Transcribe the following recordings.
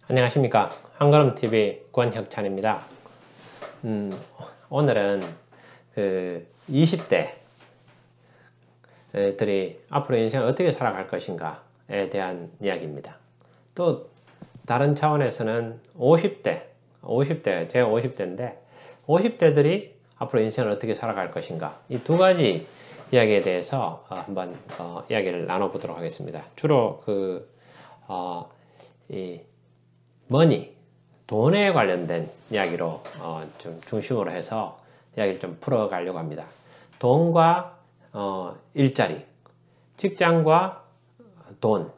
안녕하십니까. 한걸음TV 권혁찬입니다. 오늘은 20대들이 앞으로 인생을 어떻게 살아갈 것인가에 대한 이야기입니다. 또 다른 차원에서는 50대, 제가 50대인데 50대들이 앞으로 인생을 어떻게 살아갈 것인가, 이 두 가지 이야기에 대해서 한번 이야기를 나눠보도록 하겠습니다. 주로 이 돈에 관련된 이야기로 좀 중심으로 해서 이야기를 좀 풀어가려고 합니다. 돈과 일자리, 직장과 돈,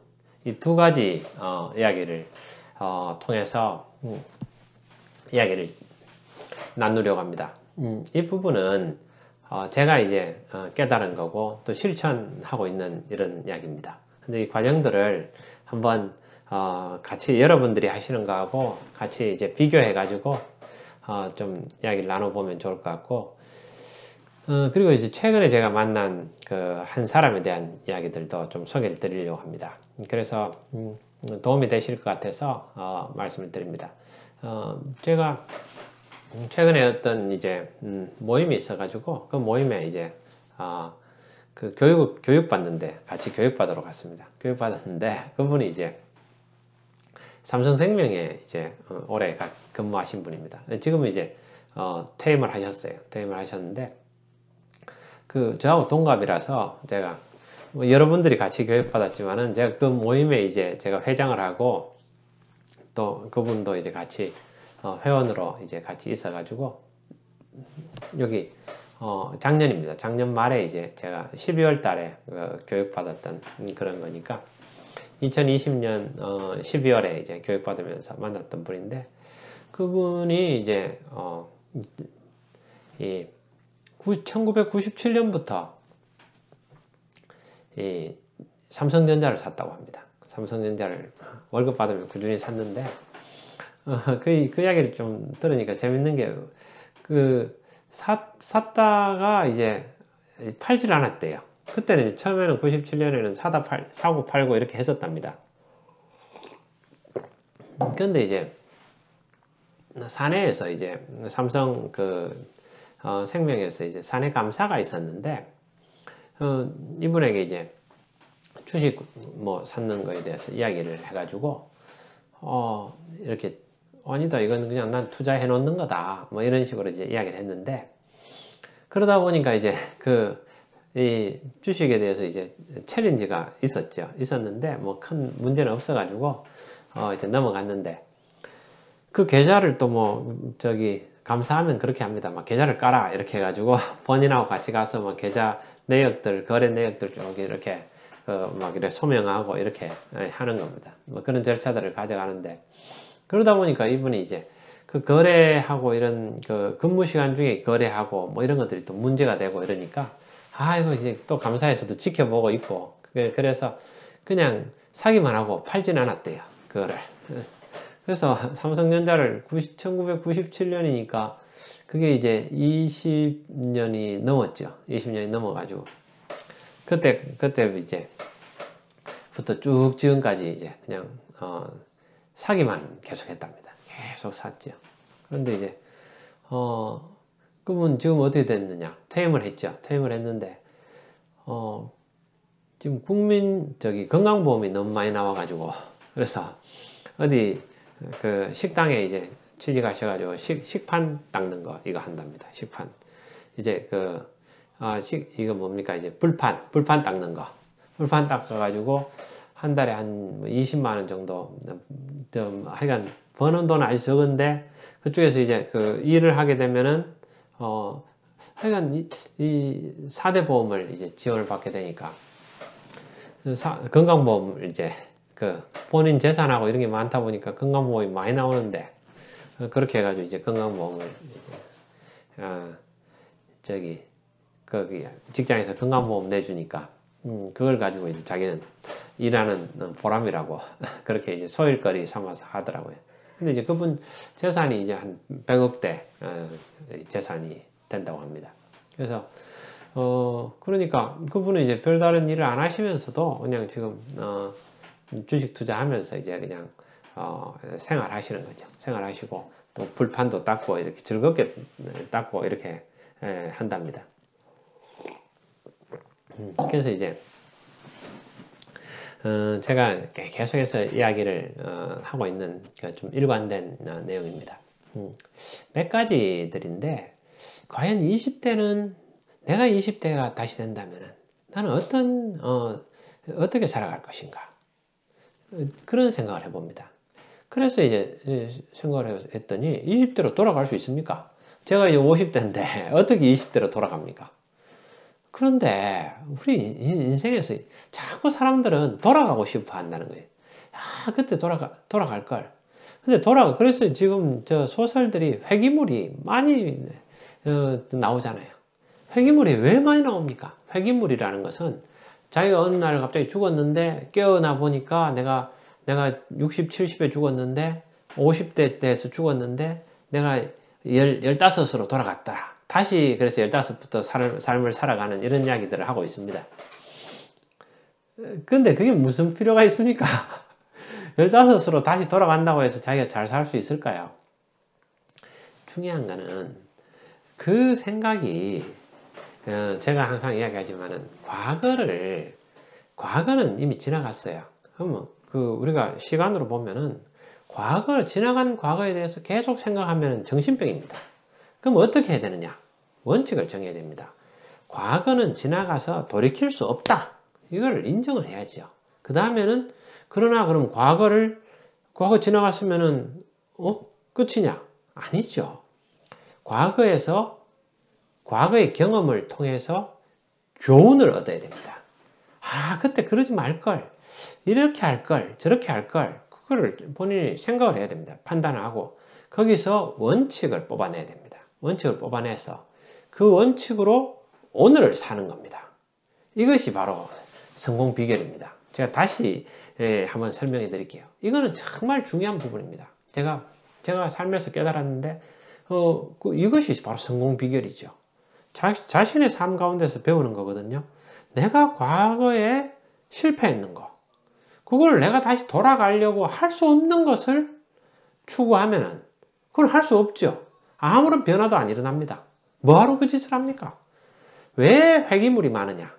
이 두 가지 이야기를 통해서 이야기를 나누려고 합니다. 이 부분은 제가 이제 깨달은 거고 또 실천하고 있는 이런 이야기입니다. 근데 이 과정들을 한번 같이 여러분들이 하시는 거하고 같이 이제 비교해 가지고 좀 이야기를 나눠보면 좋을 것 같고, 그리고 이제 최근에 제가 만난 한 사람에 대한 이야기들도 좀 소개를 드리려고 합니다. 그래서 도움이 되실 것 같아서 말씀을 드립니다. 제가 최근에 어떤 이제 모임이 있어가지고 그 모임에 이제 교육 받는데 같이 교육받으러 갔습니다. 교육받았는데 그분이 이제 삼성생명에 이제 올해 근무하신 분입니다. 지금은 이제 퇴임을 하셨어요. 퇴임을 하셨는데 저하고 동갑이라서 제가 여러분들이 같이 교육받았지만은 제가 그 모임에 이제 제가 회장을 하고 또 그분도 이제 같이 회원으로 이제 같이 있어가지고 여기 작년입니다. 작년 말에 이제 제가 12월 달에 교육받았던 그런 거니까 2020년 12월에 이제 교육받으면서 만났던 분인데, 그분이 이제 1997년부터 이 삼성전자를 샀다고 합니다. 삼성전자를 월급 받으면 꾸준히 샀는데 그 이야기를 좀 들으니까 재밌는 게 샀다가 이제 팔질 않았대요. 그때는 처음에는 97년에는 사고 팔고 이렇게 했었답니다. 근데 이제 사내에서 이제 삼성 생명에서 이제 사내 감사가 있었는데 이분에게 이제 주식 뭐 샀는 거에 대해서 이야기를 해가지고 이렇게 아니다, 이건 그냥 난 투자해 놓는 거다, 뭐 이런 식으로 이제 이야기를 했는데, 그러다 보니까 이제 이 주식에 대해서 이제 챌린지가 있었는데 뭐 큰 문제는 없어가지고 이제 넘어갔는데, 그 계좌를 또 감사하면 그렇게 합니다. 막 계좌를 깔아 이렇게 해가지고 본인하고 같이 가서 뭐 계좌 내역들, 거래 내역들 쭉 이렇게 막 이렇게 소명하고 이렇게 하는 겁니다. 뭐 그런 절차들을 가져가는데, 그러다 보니까 이분이 이제 거래하고 이런 근무 시간 중에 거래하고 뭐 이런 것들이 또 문제가 되고 이러니까 이거 이제 또 감사에서도 지켜보고 있고, 그래서 그냥 사기만 하고 팔진 않았대요, 그거를. 그래서 삼성전자를 1997년이니까 그게 이제 20년이 넘었죠. 20년이 넘어가지고 그때 이제 부터 쭉 지금까지 이제 그냥 사기만 계속 했답니다. 계속 샀죠. 그런데 이제 그분 지금 어떻게 됐느냐? 퇴임을 했죠. 퇴임을 했는데 지금 건강보험이 너무 많이 나와가지고, 그래서 어디 식당에 이제 취직하셔가지고 식판 닦는 거 이거 한답니다. 식판. 이제 이거 뭡니까? 이제 불판 닦는 거. 불판 닦아가지고 한 달에 한 20만원 정도, 하여간 버는 돈은 아주 적은데, 그쪽에서 이제 일을 하게 되면은 하여간 이 4대 보험을 이제 지원을 받게 되니까 건강보험을 이제 본인 재산하고 이런 게 많다 보니까 건강보험이 많이 나오는데, 그렇게 해가지고 이제 건강보험을 거기 직장에서 건강보험 내주니까 그걸 가지고 이제 자기는 일하는 보람이라고 그렇게 이제 소일거리 삼아서 하더라고요. 근데 이제 그분 재산이 이제 한 100억대 재산이 된다고 합니다. 그래서 그러니까 그분은 이제 별다른 일을 안 하시면서도 그냥 지금 주식 투자하면서 이제 그냥 생활하시는 거죠. 생활하시고 또 불판도 닦고 이렇게 즐겁게 닦고 이렇게 한답니다. 그래서 이제 제가 계속해서 이야기를 하고 있는 좀 일관된 내용입니다. 몇 가지들인데 과연 20대는 내가 20대가 다시 된다면 나는 어떻게 살아갈 것인가 그런 생각을 해봅니다. 그래서 이제 생각을 했더니 20대로 돌아갈 수 있습니까? 제가 이제 50대인데 어떻게 20대로 돌아갑니까? 그런데 우리 인생에서 자꾸 사람들은 돌아가고 싶어 한다는 거예요. 아, 그때 돌아갈 걸. 근데 그래서 지금 저 소설들이 회귀물이 많이 나오잖아요. 회귀물이 왜 많이 나옵니까? 회귀물이라는 것은 자기가 어느 날 갑자기 죽었는데 깨어나 보니까 내가 60, 70에 죽었는데 50대 때에서 죽었는데 내가 15으로 돌아갔다. 다시 그래서 15부터 삶을 살아가는 이런 이야기들을 하고 있습니다. 근데 그게 무슨 필요가 있습니까? 15으로 다시 돌아간다고 해서 자기가 잘 살 수 있을까요? 중요한 거는 그 생각이 제가 항상 이야기하지만은 과거는 이미 지나갔어요. 그러면 우리가 시간으로 보면은 지나간 과거에 대해서 계속 생각하면 정신병입니다. 그럼 어떻게 해야 되느냐? 원칙을 정해야 됩니다. 과거는 지나가서 돌이킬 수 없다. 이걸 인정을 해야죠. 그 다음에는 그럼 과거 지나갔으면은 끝이냐? 아니죠. 과거의 경험을 통해서 교훈을 얻어야 됩니다. 아, 그때 그러지 말걸. 이렇게 할걸. 저렇게 할걸. 그거를 본인이 생각을 해야 됩니다. 판단하고 거기서 원칙을 뽑아내야 됩니다. 원칙을 뽑아내서 그 원칙으로 오늘을 사는 겁니다. 이것이 바로 성공 비결입니다. 제가 다시 한번 설명해 드릴게요. 이거는 정말 중요한 부분입니다. 제가 살면서 깨달았는데 이것이 바로 성공 비결이죠. 자신의 삶 가운데서 배우는 거거든요. 내가 과거에 실패했는 거, 그걸 내가 다시 돌아가려고 할 수 없는 것을 추구하면은 그건 할 수 없죠. 아무런 변화도 안 일어납니다. 뭐하러 그 짓을 합니까? 왜 회귀물이 많으냐?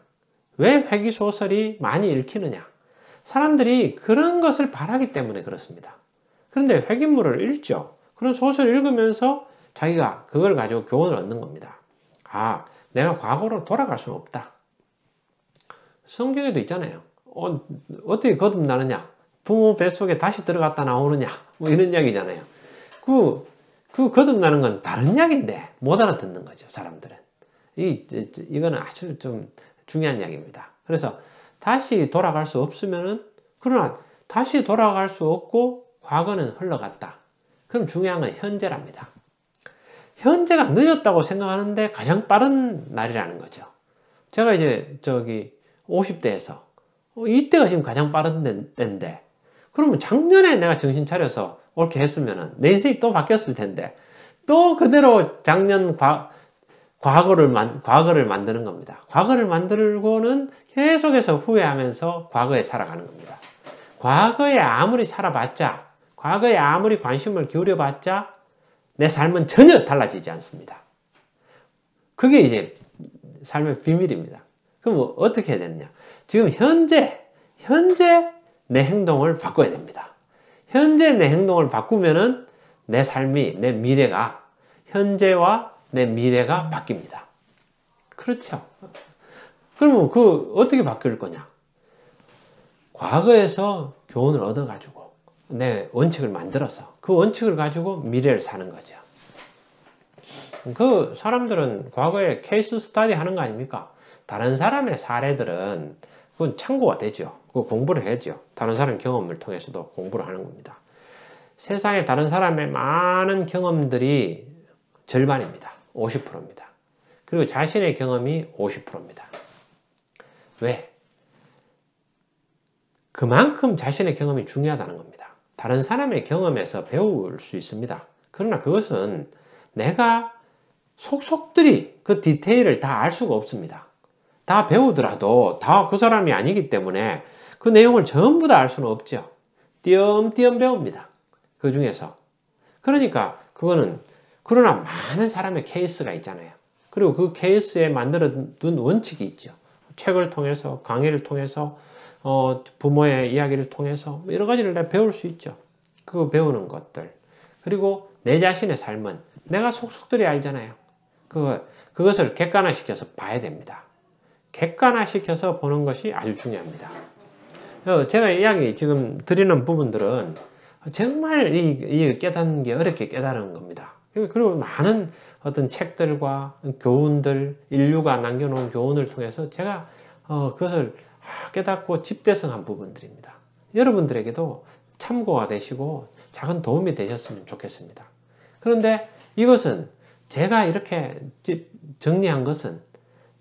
왜 회귀소설이 많이 읽히느냐? 사람들이 그런 것을 바라기 때문에 그렇습니다. 그런데 회귀물을 읽죠. 그런 소설을 읽으면서 자기가 그걸 가지고 교훈을 얻는 겁니다. 아, 내가 과거로 돌아갈 수는 없다. 성경에도 있잖아요. 어떻게 거듭나느냐? 부모 뱃속에 다시 들어갔다 나오느냐? 뭐 이런 이야기잖아요. 그 거듭나는 건 다른 이야기인데 못 알아듣는 거죠, 사람들은. 이거는 아주 좀 중요한 이야기입니다. 그래서 다시 돌아갈 수 없으면은, 그러나 다시 돌아갈 수 없고 과거는 흘러갔다. 그럼 중요한 건 현재랍니다. 현재가 늦었다고 생각하는데 가장 빠른 날이라는 거죠. 제가 이제 50대에서 이때가 지금 가장 빠른 때인데, 그러면 작년에 내가 정신 차려서 옳게 했으면은 내 인생이 또 바뀌었을 텐데 또 그대로 작년 과거를 만드는 겁니다. 과거를 만들고는 계속해서 후회하면서 과거에 살아가는 겁니다. 과거에 아무리 살아봤자, 과거에 아무리 관심을 기울여봤자 내 삶은 전혀 달라지지 않습니다. 그게 이제 삶의 비밀입니다. 그럼 어떻게 해야 되느냐? 지금 현재 내 행동을 바꿔야 됩니다. 현재 내 행동을 바꾸면은 내 삶이, 내 미래가, 현재와 내 미래가 바뀝니다. 그렇죠? 그러면 어떻게 바뀔 거냐? 과거에서 교훈을 얻어가지고 내 원칙을 만들어서 그 원칙을 가지고 미래를 사는 거죠. 그 사람들은 과거에 케이스 스터디 하는 거 아닙니까? 다른 사람의 사례들은 그건 참고가 되죠. 그 공부를 해야죠. 다른 사람의 경험을 통해서도 공부를 하는 겁니다. 세상에 다른 사람의 많은 경험들이 절반입니다. 50%입니다. 그리고 자신의 경험이 50%입니다. 왜? 그만큼 자신의 경험이 중요하다는 겁니다. 다른 사람의 경험에서 배울 수 있습니다. 그러나 그것은 내가 속속들이 그 디테일을 다 알 수가 없습니다. 다 배우더라도 다 그 사람이 아니기 때문에 그 내용을 전부 다 알 수는 없죠. 띄엄띄엄 배웁니다. 그 중에서. 그러니까 그거는 그러나 많은 사람의 케이스가 있잖아요. 그리고 그 케이스에 만들어둔 원칙이 있죠. 책을 통해서 강의를 통해서 부모의 이야기를 통해서 여러 가지를 다 배울 수 있죠. 그거 배우는 것들. 그리고 내 자신의 삶은 내가 속속들이 알잖아요. 그것을 객관화시켜서 봐야 됩니다. 객관화시켜서 보는 것이 아주 중요합니다. 제가 이야기 지금 드리는 부분들은 정말 이 깨닫는 게 어렵게 깨달은 겁니다. 그리고 많은 어떤 책들과 교훈들, 인류가 남겨놓은 교훈을 통해서 제가 그것을 깨닫고 집대성한 부분들입니다. 여러분들에게도 참고가 되시고 작은 도움이 되셨으면 좋겠습니다. 그런데 이것은 제가 이렇게 정리한 것은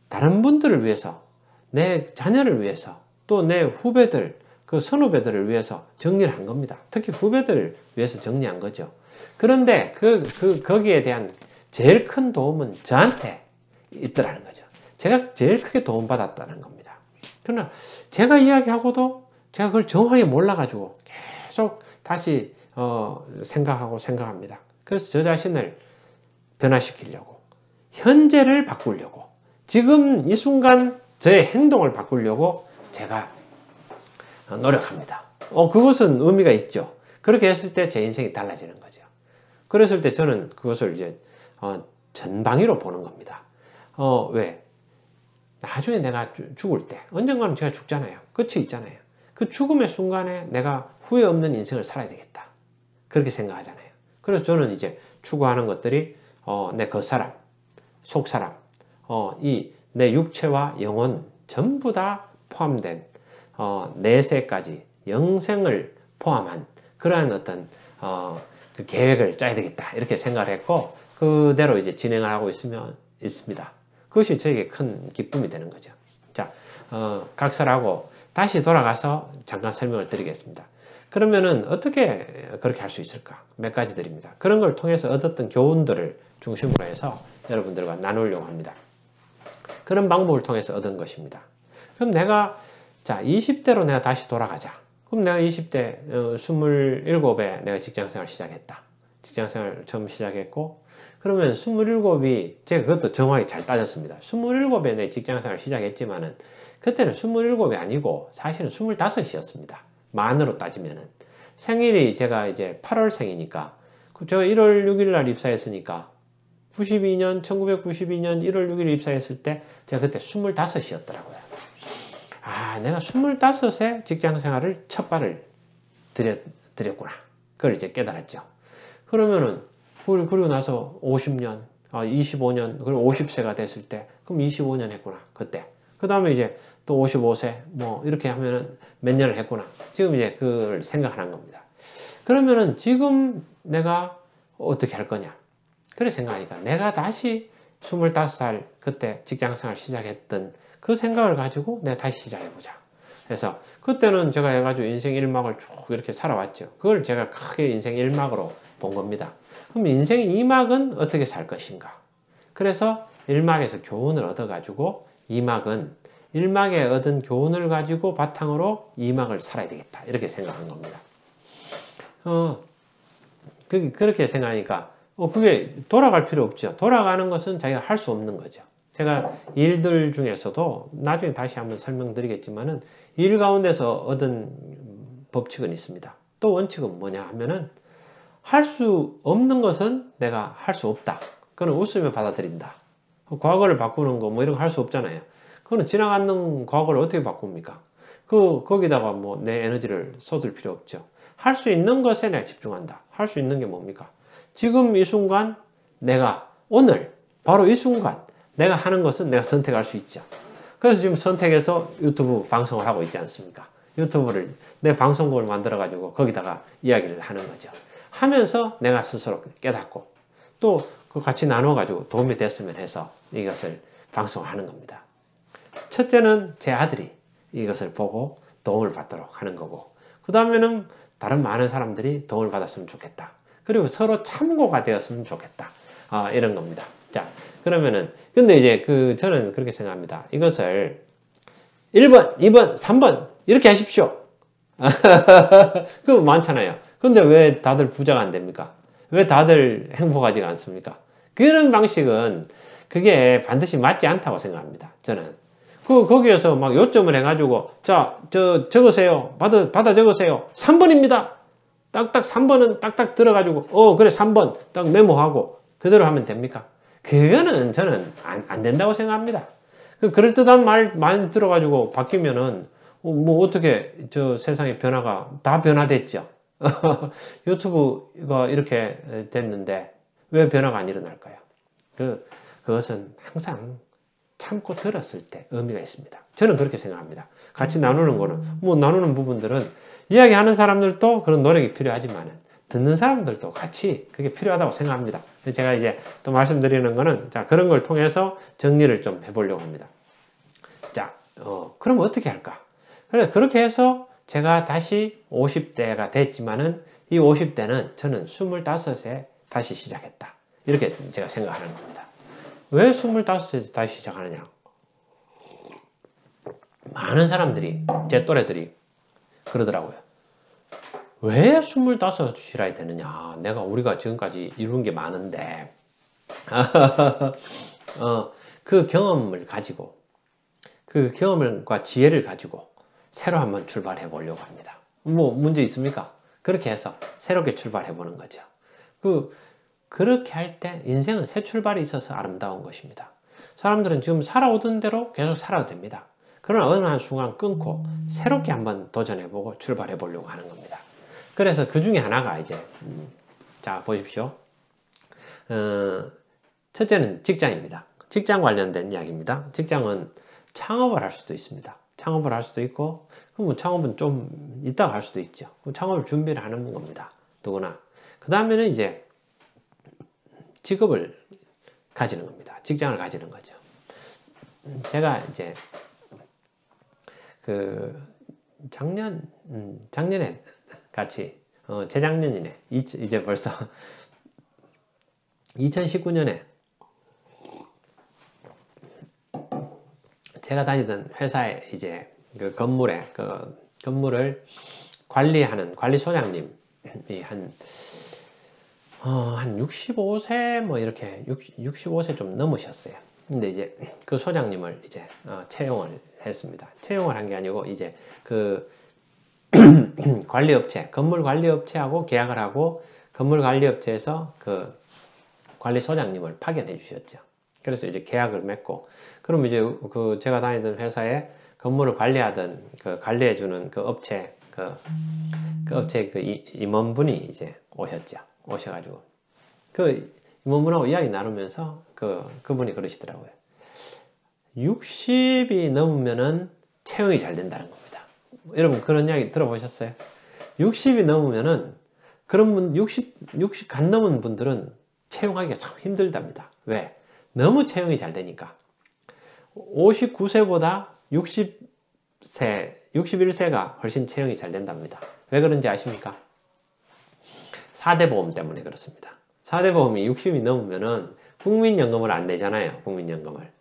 다른 분들을 위해서, 내 자녀를 위해서, 또 내 후배들, 그 선후배들을 위해서 정리를 한 겁니다. 특히 후배들을 위해서 정리한 거죠. 그런데 거기에 대한 제일 큰 도움은 저한테 있더라는 거죠. 제가 제일 크게 도움받았다는 겁니다. 그러나 제가 이야기하고도 제가 그걸 정확하게 몰라가지고 계속 다시 생각합니다. 그래서 저 자신을 변화시키려고, 현재를 바꾸려고, 지금 이 순간 저의 행동을 바꾸려고 제가 노력합니다. 그것은 의미가 있죠. 그렇게 했을 때 제 인생이 달라지는 거죠. 그랬을 때 저는 그것을 이제 전방위로 보는 겁니다. 왜? 나중에 내가 죽을 때, 언젠가는 제가 죽잖아요. 끝이 있잖아요. 그 죽음의 순간에 내가 후회 없는 인생을 살아야 되겠다. 그렇게 생각하잖아요. 그래서 저는 이제 추구하는 것들이 내 겉사람, 속사람, 내 육체와 영혼 전부 다 포함된 내세까지 영생을 포함한 그러한 어떤 그 계획을 짜야 되겠다 이렇게 생각을 했고 그대로 이제 진행을 하고 있습니다. 그것이 저에게 큰 기쁨이 되는 거죠. 자, 각설하고 다시 돌아가서 잠깐 설명을 드리겠습니다. 그러면은 어떻게 그렇게 할 수 있을까? 몇 가지 드립니다. 그런 걸 통해서 얻었던 교훈들을 중심으로 해서 여러분들과 나누려고 합니다. 그런 방법을 통해서 얻은 것입니다. 그럼 내가 20대로 내가 다시 돌아가자. 그럼 내가 20대 27에 내가 직장생활 시작했다. 직장생활 처음 시작했고 그러면 27이 제가 그것도 정확히 잘 따졌습니다. 27에 내 직장생활 시작했지만은 그때는 27이 아니고 사실은 25이었습니다. 만으로 따지면은 생일이 제가 이제 8월생이니까 제가 1월 6일 날 입사했으니까 1992년 1월 6일 입사했을 때 제가 그때 25이었더라고요. 내가 25에 직장생활을 첫 발을 들였구나. 그걸 이제 깨달았죠. 그러면은 그리고 나서 50년, 25년, 그리고 50세가 됐을 때 그럼 25년 했구나. 그때. 그 다음에 이제 또 55세 뭐 이렇게 하면은 몇 년을 했구나. 지금 이제 그걸 생각하는 겁니다. 그러면은 지금 내가 어떻게 할 거냐. 그래 생각하니까 내가 다시 25살 그때 직장생활 시작했던 그 생각을 가지고 내가 다시 시작해보자. 그래서 그때는 제가 해가지고 인생 1막을 쭉 이렇게 살아왔죠. 그걸 제가 크게 인생 1막으로 본 겁니다. 그럼 인생 2막은 어떻게 살 것인가? 그래서 1막에서 교훈을 얻어가지고 2막은 1막에 얻은 교훈을 가지고 바탕으로 2막을 살아야 되겠다. 이렇게 생각한 겁니다. 그렇게 생각하니까 그게 돌아갈 필요 없죠. 돌아가는 것은 자기가 할 수 없는 거죠. 제가 일들 중에서도 나중에 다시 한번 설명드리겠지만은 일 가운데서 얻은 법칙은 있습니다. 또 원칙은 뭐냐 하면은 할 수 없는 것은 내가 할 수 없다. 그거는 웃으며 받아들인다. 과거를 바꾸는 거 뭐 이런 거 할 수 없잖아요. 그거는 지나가는 과거를 어떻게 바꿉니까? 거기다가 뭐 내 에너지를 쏟을 필요 없죠. 할 수 있는 것에 내가 집중한다. 할 수 있는 게 뭡니까? 지금 이 순간 내가 오늘 바로 이 순간 내가 하는 것은 내가 선택할 수 있죠. 그래서 지금 선택해서 유튜브 방송을 하고 있지 않습니까? 유튜브를 내 방송국을 만들어 가지고 거기다가 이야기를 하는 거죠. 하면서 내가 스스로 깨닫고 또 그 같이 나눠 가지고 도움이 됐으면 해서 이것을 방송하는 겁니다. 첫째는 제 아들이 이것을 보고 도움을 받도록 하는 거고 그 다음에는 다른 많은 사람들이 도움을 받았으면 좋겠다. 그리고 서로 참고가 되었으면 좋겠다. 이런 겁니다. 자, 그러면은, 근데 이제 저는 그렇게 생각합니다. 이것을 1번, 2번, 3번, 이렇게 하십시오. 그거 많잖아요. 근데 왜 다들 부자가 안 됩니까? 왜 다들 행복하지가 않습니까? 그런 방식은 그게 반드시 맞지 않다고 생각합니다. 저는. 거기에서 막 요점을 해가지고, 자, 적으세요. 받아 적으세요. 3번입니다. 딱딱 3번은 딱딱 들어가지고, 그래, 3번 딱 메모하고, 그대로 하면 됩니까? 그거는 저는 안 된다고 생각합니다. 그럴듯한 말 많이 들어가지고 바뀌면은, 뭐 어떻게 저 세상의 변화가 다 변화됐죠. 유튜브가 이렇게 됐는데 왜 변화가 안 일어날까요? 그것은 항상 참고 들었을 때 의미가 있습니다. 저는 그렇게 생각합니다. 같이 나누는 거는, 뭐 나누는 부분들은 이야기하는 사람들도 그런 노력이 필요하지만 듣는 사람들도 같이 그게 필요하다고 생각합니다. 제가 이제 또 말씀드리는 거는, 자, 그런 걸 통해서 정리를 좀 해보려고 합니다. 자, 그럼 어떻게 할까? 그래, 그렇게 해서 제가 다시 50대가 됐지만은 이 50대는 저는 25세 다시 시작했다. 이렇게 제가 생각하는 겁니다. 왜 25세 다시 시작하느냐? 많은 사람들이, 제 또래들이 그러더라고요. 왜 25이라 되느냐? 우리가 지금까지 이룬 게 많은데, 그 경험을 가지고, 그 경험과 지혜를 가지고 새로 한번 출발해 보려고 합니다. 뭐 문제 있습니까? 그렇게 해서 새롭게 출발해 보는 거죠. 그렇게 할 때 인생은 새 출발이 있어서 아름다운 것입니다. 사람들은 지금 살아오던 대로 계속 살아도 됩니다. 그러나 어느 한 순간 끊고 새롭게 한번 도전해보고 출발해 보려고 하는 겁니다. 그래서 그 중에 하나가 이제 자 보십시오. 첫째는 직장입니다. 직장 관련된 이야기입니다. 직장은 창업을 할 수도 있습니다. 창업을 할 수도 있고, 그럼 창업은 좀 이따가 할 수도 있죠. 창업을 준비를 하는 겁니다. 누구나. 그 다음에는 이제 직업을 가지는 겁니다. 직장을 가지는 거죠. 제가 이제 작년에 같이, 재작년이네. 이제 벌써 2019년에 제가 다니던 회사에 이제 그 건물을 관리하는 관리소장님이 한 65세 뭐 이렇게 65세 좀 넘으셨어요. 근데 이제 그 소장님을 이제 채용을 했습니다. 채용을 한 게 아니고 이제 그 관리업체, 건물 관리업체하고 계약을 하고 건물 관리업체에서 그 관리소장님을 파견해 주셨죠. 그래서 이제 계약을 맺고, 그럼 이제 제가 다니던 회사에 건물을 관리하던 관리해주는 그 업체, 그 업체 임원분이 이제 오셨죠. 오셔가지고 그 임원분하고 이야기 나누면서 그분이 그러시더라고요. 60이 넘으면은 채용이 잘 된다는 겁니다. 여러분 그런 이야기 들어보셨어요? 60이 넘으면은 그런 분 60 간 넘은 분들은 채용하기가 참 힘들답니다. 왜? 너무 채용이 잘 되니까. 59세보다 60세, 61세가 훨씬 채용이 잘 된답니다. 왜 그런지 아십니까? 4대 보험 때문에 그렇습니다. 4대 보험이 60이 넘으면은 국민연금을 안 내잖아요. 국민연금을.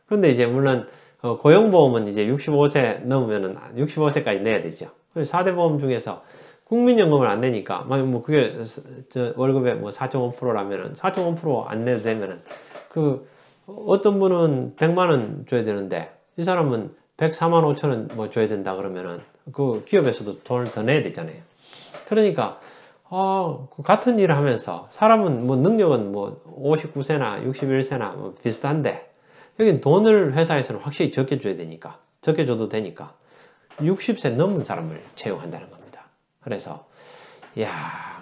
그런데 이제 물론 고용보험은 이제 65세 넘으면은 65세까지 내야 되죠. 4대 보험 중에서 국민연금을 안 내니까, 뭐 그게 월급의 뭐 4.5%라면은 4.5% 안 내도 되면은 어떤 분은 100만 원 줘야 되는데 이 사람은 104만 5천 원 뭐 줘야 된다 그러면은 그 기업에서도 돈을 더 내야 되잖아요. 그러니까 같은 일을 하면서 사람은 뭐 능력은 뭐 59세나 61세나 뭐 비슷한데 여긴 돈을 회사에서는 확실히 적게 줘야 되니까, 적게 줘도 되니까 60세 넘은 사람을 채용한다는 겁니다. 그래서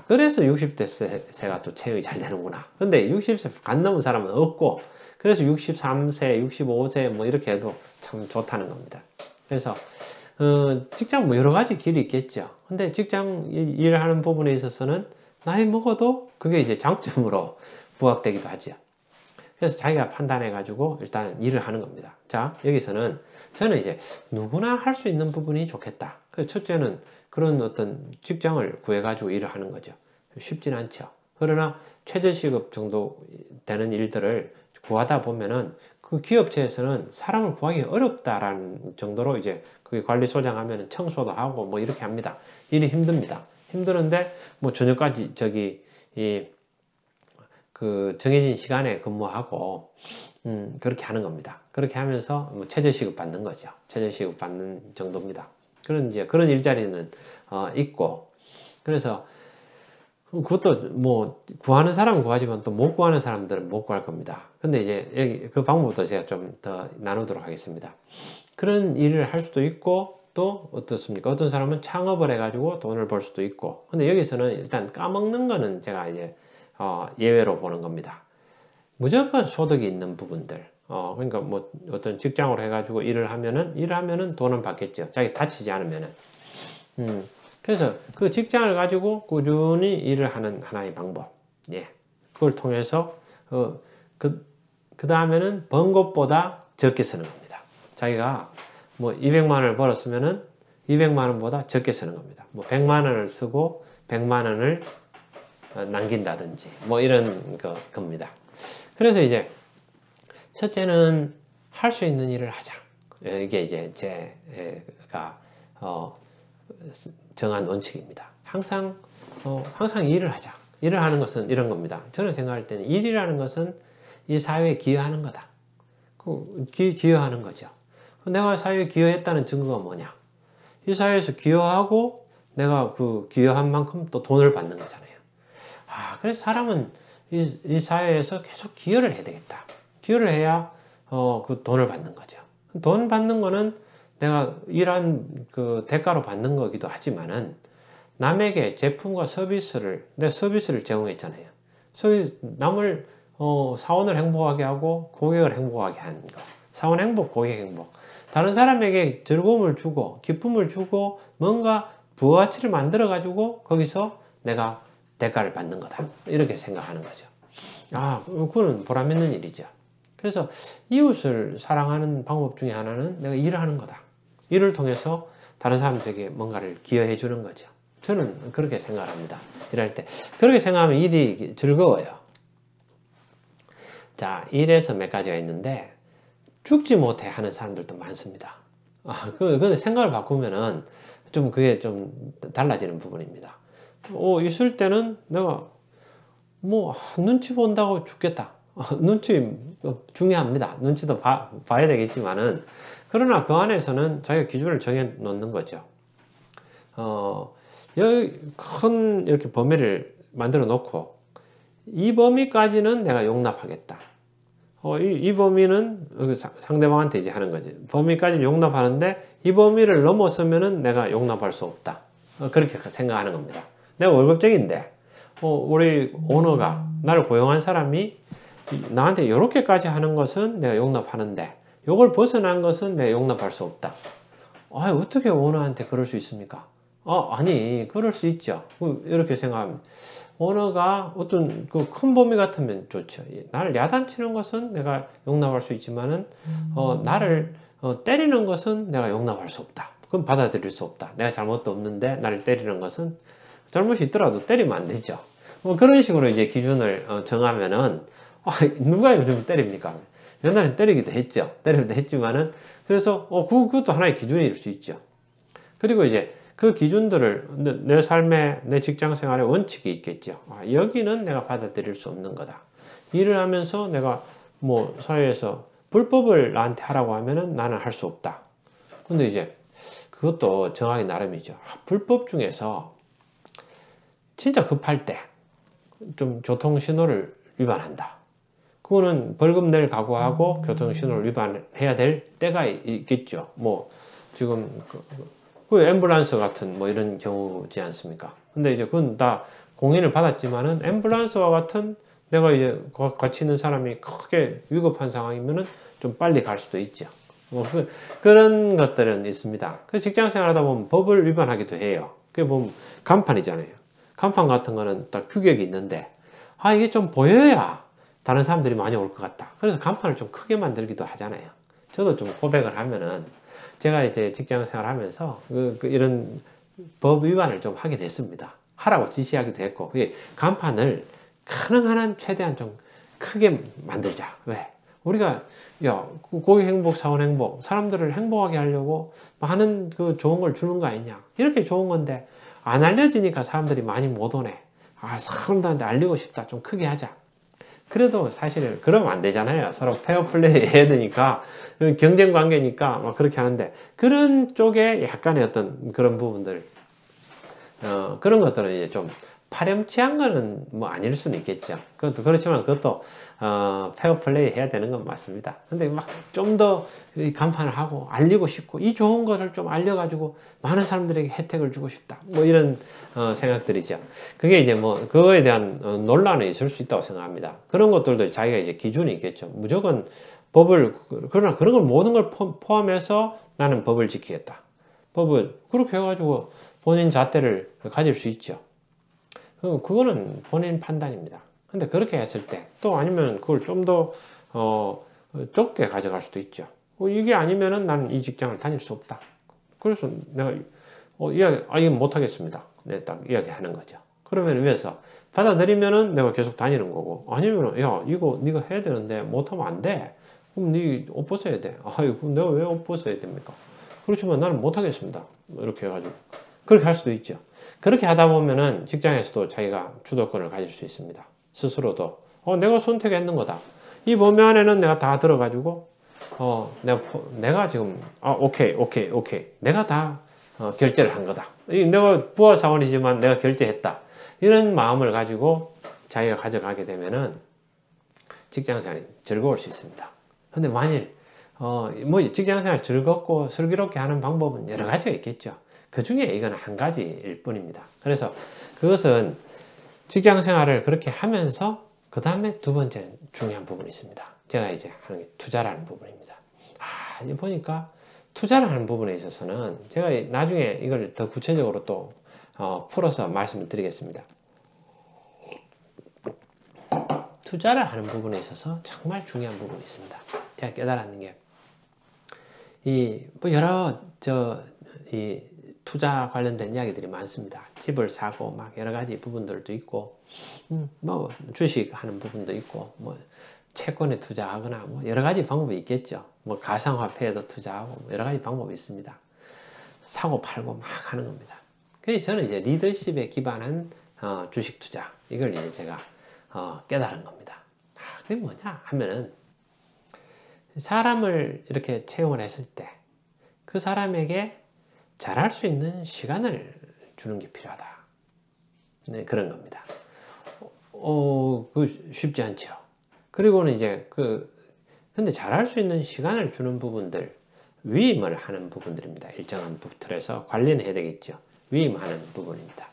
그래서 60대세가 또 채용이 잘 되는구나. 근데 60세 간 넘은 사람은 없고, 그래서 63세, 65세 뭐 이렇게 해도 참 좋다는 겁니다. 그래서 직장 뭐 여러 가지 길이 있겠죠. 근데 직장 일을 하는 부분에 있어서는 나이 먹어도 그게 이제 장점으로 부각되기도 하죠. 그래서 자기가 판단해 가지고 일단 일을 하는 겁니다. 자, 여기서는 저는 이제 누구나 할 수 있는 부분이 좋겠다. 그래서 첫째는 그런 어떤 직장을 구해 가지고 일을 하는 거죠. 쉽진 않죠. 그러나 최저시급 정도 되는 일들을 구하다 보면은 그 기업체에서는 사람을 구하기 어렵다라는 정도로 이제 그 관리소장 하면 청소도 하고 뭐 이렇게 합니다. 일이 힘듭니다. 힘드는데 뭐 저녁까지 그 정해진 시간에 근무하고 그렇게 하는 겁니다. 그렇게 하면서 뭐 최저시급 받는 거죠. 최저시급 받는 정도입니다. 그런 일자리는 있고, 그래서 그것도 뭐 구하는 사람은 구하지만 또 못 구하는 사람들은 못 구할 겁니다. 근데 이제 여기 그 방법도 제가 좀 더 나누도록 하겠습니다. 그런 일을 할 수도 있고 또 어떻습니까? 어떤 사람은 창업을 해가지고 돈을 벌 수도 있고, 근데 여기서는 일단 까먹는 거는 제가 이제 예외로 보는 겁니다. 무조건 소득이 있는 부분들, 그러니까 뭐 어떤 직장으로 해가지고 일을 하면은 돈은 받겠죠. 자기 다치지 않으면은. 그래서 그 직장을 가지고 꾸준히 일을 하는 하나의 방법. 예. 그걸 통해서, 그 다음에는 번 것보다 적게 쓰는 겁니다. 자기가 뭐 200만 원을 벌었으면은 200만 원보다 적게 쓰는 겁니다. 뭐 100만 원을 쓰고 100만 원을 남긴다든지 뭐 이런 겁니다. 그래서 이제 첫째는 할 수 있는 일을 하자. 이게 이제 제가 정한 원칙입니다. 항상 일을 하자. 일을 하는 것은 이런 겁니다. 저는 생각할 때는 일이라는 것은 이 사회에 기여하는 거다. 기여하는 거죠. 내가 사회에 기여했다는 증거가 뭐냐? 이 사회에서 기여하고 내가 그 기여한 만큼 또 돈을 받는 거잖아요. 그래서 사람은 이 사회에서 계속 기여를 해야 되겠다. 기여를 해야 그 돈을 받는 거죠. 돈 받는 거는 내가 일한 그 대가로 받는 거기도 하지만은 남에게 제품과 내 서비스를 제공했잖아요. 남을 사원을 행복하게 하고 고객을 행복하게 하는 거. 사원 행복, 고객 행복. 다른 사람에게 즐거움을 주고 기쁨을 주고 뭔가 부가가치를 만들어 가지고 거기서 내가 대가를 받는 거다. 이렇게 생각하는 거죠. 그거는 보람 있는 일이죠. 그래서 이웃을 사랑하는 방법 중에 하나는 내가 일을 하는 거다. 일을 통해서 다른 사람들에게 뭔가를 기여해 주는 거죠. 저는 그렇게 생각합니다. 일할 때. 그렇게 생각하면 일이 즐거워요. 자, 일에서 몇 가지가 있는데 죽지 못해 하는 사람들도 많습니다. 근데 생각을 바꾸면은 그게 좀 달라지는 부분입니다. 있을 때는 내가 뭐 눈치 본다고 죽겠다. 눈치 중요합니다. 눈치도 봐야 되겠지만은, 그러나 그 안에서는 자기가 기준을 정해 놓는 거죠. 여기 큰 이렇게 범위를 만들어 놓고 이 범위까지는 내가 용납하겠다. 이 범위는 상대방한테 이제 하는 거지. 범위까지 용납하는데 이 범위를 넘어서면은 내가 용납할 수 없다. 그렇게 생각하는 겁니다. 내가 월급쟁인데 우리 오너가 나를 고용한 사람이 나한테 이렇게까지 하는 것은 내가 용납하는데 이걸 벗어난 것은 내가 용납할 수 없다. 어떻게 오너한테 그럴 수 있습니까? 아니, 그럴 수 있죠. 이렇게 생각하면 오너가 어떤 그 큰 범위 같으면 좋죠. 나를 야단치는 것은 내가 용납할 수 있지만은 나를 때리는 것은 내가 용납할 수 없다. 그건 받아들일 수 없다. 내가 잘못도 없는데 나를 때리는 것은, 잘못이 있더라도 때리면 안 되죠. 그런 식으로 이제 기준을 정하면은 누가 요즘 때립니까? 옛날엔 때리기도 했죠. 때리기도 했지만은, 그래서 그것도 하나의 기준일 수 있죠. 그리고 이제 그 기준들을 내 삶에, 내 직장 생활에 원칙이 있겠죠. 여기는 내가 받아들일 수 없는 거다. 일을 하면서 내가 뭐 사회에서 불법을 나한테 하라고 하면은 나는 할 수 없다. 근데 이제 그것도 정하기 나름이죠. 불법 중에서 진짜 급할 때 좀 교통신호를 위반한다. 그거는 벌금 낼 각오하고 교통신호를 위반해야 될 때가 있겠죠. 뭐 지금 그 앰뷸런스 같은 뭐 이런 경우지 않습니까? 근데 이제 그건 다 공인을 받았지만은 앰뷸런스와 같은 내가 이제 같이 있는 사람이 크게 위급한 상황이면은 좀 빨리 갈 수도 있죠. 그런 것들은 있습니다. 그 직장 생활하다 보면 법을 위반하기도 해요. 그게 보면 간판이잖아요. 간판 같은 거는 딱 규격이 있는데, 이게 좀 보여야 다른 사람들이 많이 올 것 같다. 그래서 간판을 좀 크게 만들기도 하잖아요. 저도 좀 고백을 하면은, 제가 이제 직장 생활 하면서 이런 법 위반을 좀 하긴 했습니다. 하라고 지시하기도 했고, 간판을 가능한 한 최대한 좀 크게 만들자. 왜? 우리가 야, 고객 행복, 사원 행복, 사람들을 행복하게 하려고 많은 그 좋은 걸 주는 거 아니냐. 이렇게 좋은 건데 안 알려지니까 사람들이 많이 못 오네. 아, 사람들한테 알리고 싶다. 좀 크게 하자. 그래도 사실은 그러면 안 되잖아요. 서로 페어플레이 해야 되니까 경쟁 관계니까 막 그렇게 하는데 그런 쪽에 약간의 어떤 그런 부분들 그런 것들은 이제 좀 파렴치한 거는 뭐 아닐 수는 있겠죠. 그것도 그렇지만 그것도 페어플레이 해야 되는 건 맞습니다. 근데 막 좀 더 간판을 하고 알리고 싶고 이 좋은 것을 좀 알려가지고 많은 사람들에게 혜택을 주고 싶다. 뭐 이런 생각들이죠. 그게 이제 뭐 그거에 대한 논란이 있을 수 있다고 생각합니다. 그런 것들도 자기가 이제 기준이 있겠죠. 무조건 법을 그러나 그런 걸 모든 걸 포함해서 나는 법을 지키겠다. 법을 그렇게 해가지고 본인 잣대를 가질 수 있죠. 그거는 본인 판단입니다. 근데 그렇게 했을 때, 또 아니면 그걸 좀 더, 좁게 가져갈 수도 있죠. 이게 아니면은 나는 이 직장을 다닐 수 없다. 그래서 내가, 이건 못하겠습니다. 네, 딱 이야기하는 거죠. 그러면 위에서 받아들이면은 내가 계속 다니는 거고, 아니면은, 야, 이거 네가 해야 되는데 못하면 안 돼. 그럼 네 옷 벗어야 돼. 그럼 내가 왜 옷 벗어야 됩니까? 그렇지만 나는 못하겠습니다. 이렇게 해가지고. 그렇게 할 수도 있죠. 그렇게 하다 보면은 직장에서도 자기가 주도권을 가질 수 있습니다. 스스로도 내가 선택했는 거다. 이 범위 안에는 내가 다 들어가지고 내가 지금 오케이 내가 다 결제를 한 거다. 내가 부하 사원이지만 내가 결제했다. 이런 마음을 가지고 자기가 가져가게 되면은 직장생활이 즐거울 수 있습니다. 근데 만일 뭐 직장생활 즐겁고 슬기롭게 하는 방법은 여러 가지가 있겠죠. 그 중에 이건 한 가지일 뿐입니다. 그래서 그것은 직장 생활을 그렇게 하면서 그 다음에 두 번째 중요한 부분이 있습니다. 제가 이제 하는 게 투자라는 부분입니다. 보니까 투자를 하는 부분에 있어서는 제가 나중에 이걸 더 구체적으로 또 풀어서 말씀을 드리겠습니다. 투자를 하는 부분에 있어서 정말 중요한 부분이 있습니다. 제가 깨달았는 게 뭐 여러 이 투자 관련된 이야기들이 많습니다. 집을 사고 막 여러 가지 부분들도 있고, 뭐 주식 하는 부분도 있고, 뭐 채권에 투자하거나 뭐 여러 가지 방법이 있겠죠. 뭐 가상화폐에도 투자하고 뭐 여러 가지 방법이 있습니다. 사고 팔고 막 하는 겁니다. 그래서 저는 이제 리더십에 기반한 주식 투자 이걸 이제 제가 깨달은 겁니다. 그게 뭐냐 하면은 사람을 이렇게 채용을 했을 때 그 사람에게 잘할 수 있는 시간을 주는 게 필요하다. 네, 그런 겁니다. 그 쉽지 않죠. 그리고는 이제 근데 잘할 수 있는 시간을 주는 부분들, 위임을 하는 부분들입니다. 일정한 틀에서 관리는 해야 되겠죠. 위임하는 부분입니다.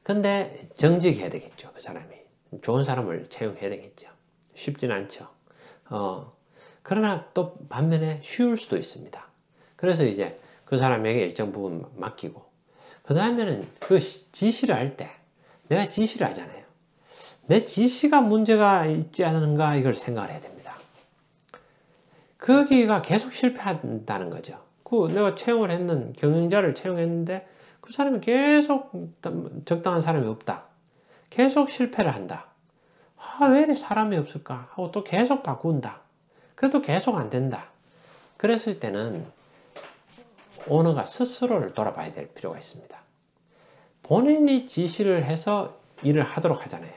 근데 정직해야 되겠죠. 그 사람이. 좋은 사람을 채용해야 되겠죠. 쉽진 않죠. 그러나 또 반면에 쉬울 수도 있습니다. 그래서 이제 그 사람에게 일정 부분 맡기고 그 다음에는 그 지시를 할 때 내가 지시를 하잖아요. 내 지시가 문제가 있지 않은가 이걸 생각을 해야 됩니다. 거기가 계속 실패한다는 거죠. 내가 채용을 했는 경영자를 채용했는데 그 사람이 계속 적당한 사람이 없다. 계속 실패를 한다. 왜 이렇게 사람이 없을까 하고 또 계속 바꾼다. 그래도 계속 안 된다. 그랬을 때는 오너가 스스로를 돌아봐야 될 필요가 있습니다. 본인이 지시를 해서 일을 하도록 하잖아요.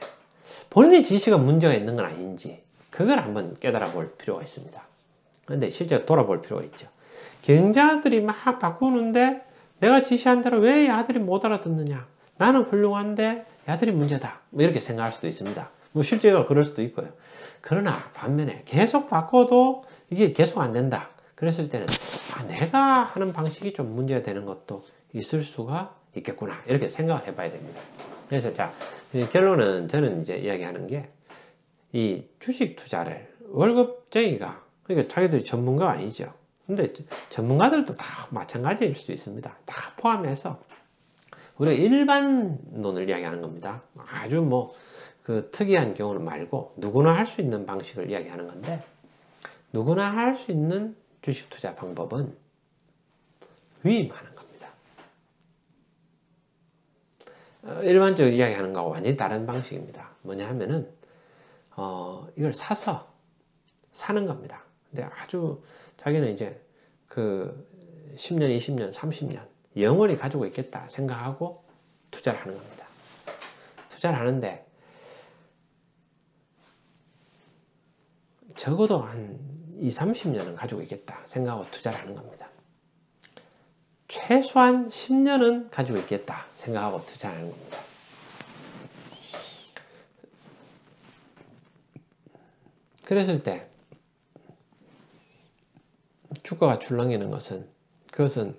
본인의 지시가 문제가 있는 건 아닌지 그걸 한번 깨달아 볼 필요가 있습니다. 그런데 실제로 돌아볼 필요가 있죠. 경영자들이 막 바꾸는데 내가 지시한 대로 왜 야들이 못 알아듣느냐. 나는 훌륭한데 야들이 문제다. 뭐 이렇게 생각할 수도 있습니다. 뭐 실제가 그럴 수도 있고요. 그러나 반면에 계속 바꿔도 이게 계속 안 된다. 그랬을 때는 내가 하는 방식이 좀 문제가 되는 것도 있을 수가 있겠구나. 이렇게 생각을 해봐야 됩니다. 그래서 자 결론은 저는 이제 이야기하는 게 이 주식 투자를 월급쟁이가 그러니까 자기들이 전문가가 아니죠. 근데 전문가들도 다 마찬가지일 수 있습니다. 다 포함해서 우리가 일반론을 이야기하는 겁니다. 아주 뭐 그 특이한 경우는 말고 누구나 할 수 있는 방식을 이야기하는 건데 누구나 할 수 있는 주식 투자 방법은 위임하는 겁니다. 일반적으로 이야기하는 거하고 완전히 다른 방식입니다. 뭐냐 하면은 이걸 사서 사는 겁니다. 근데 아주 자기는 이제 그 10년, 20년, 30년 영원히 가지고 있겠다 생각하고 투자를 하는 겁니다. 투자를 하는데 적어도 한 20, 30년은 가지고 있겠다 생각하고 투자를 하는 겁니다. 최소한 10년은 가지고 있겠다 생각하고 투자하는 겁니다. 그랬을 때 주가가 출렁이는 것은 그것은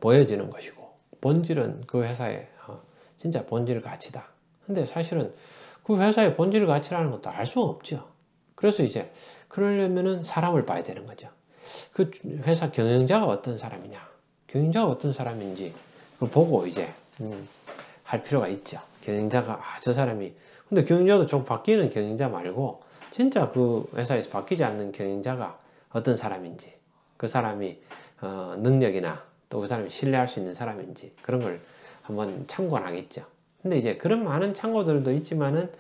보여지는 것이고 본질은 그 회사의 진짜 본질 가치다. 근데 사실은 그 회사의 본질 가치라는 것도 알 수가 없죠. 그래서 이제 그러려면은 사람을 봐야 되는 거죠. 그 회사 경영자가 어떤 사람이냐, 경영자가 어떤 사람인지 그걸 보고 이제 할 필요가 있죠. 경영자가 저 사람이 근데 경영자도 좀 바뀌는 경영자 말고 진짜 그 회사에서 바뀌지 않는 경영자가 어떤 사람인지 그 사람이 능력이나 또 그 사람이 신뢰할 수 있는 사람인지 그런 걸 한번 참고는 하겠죠. 근데 이제 그런 많은 참고들도 있지만은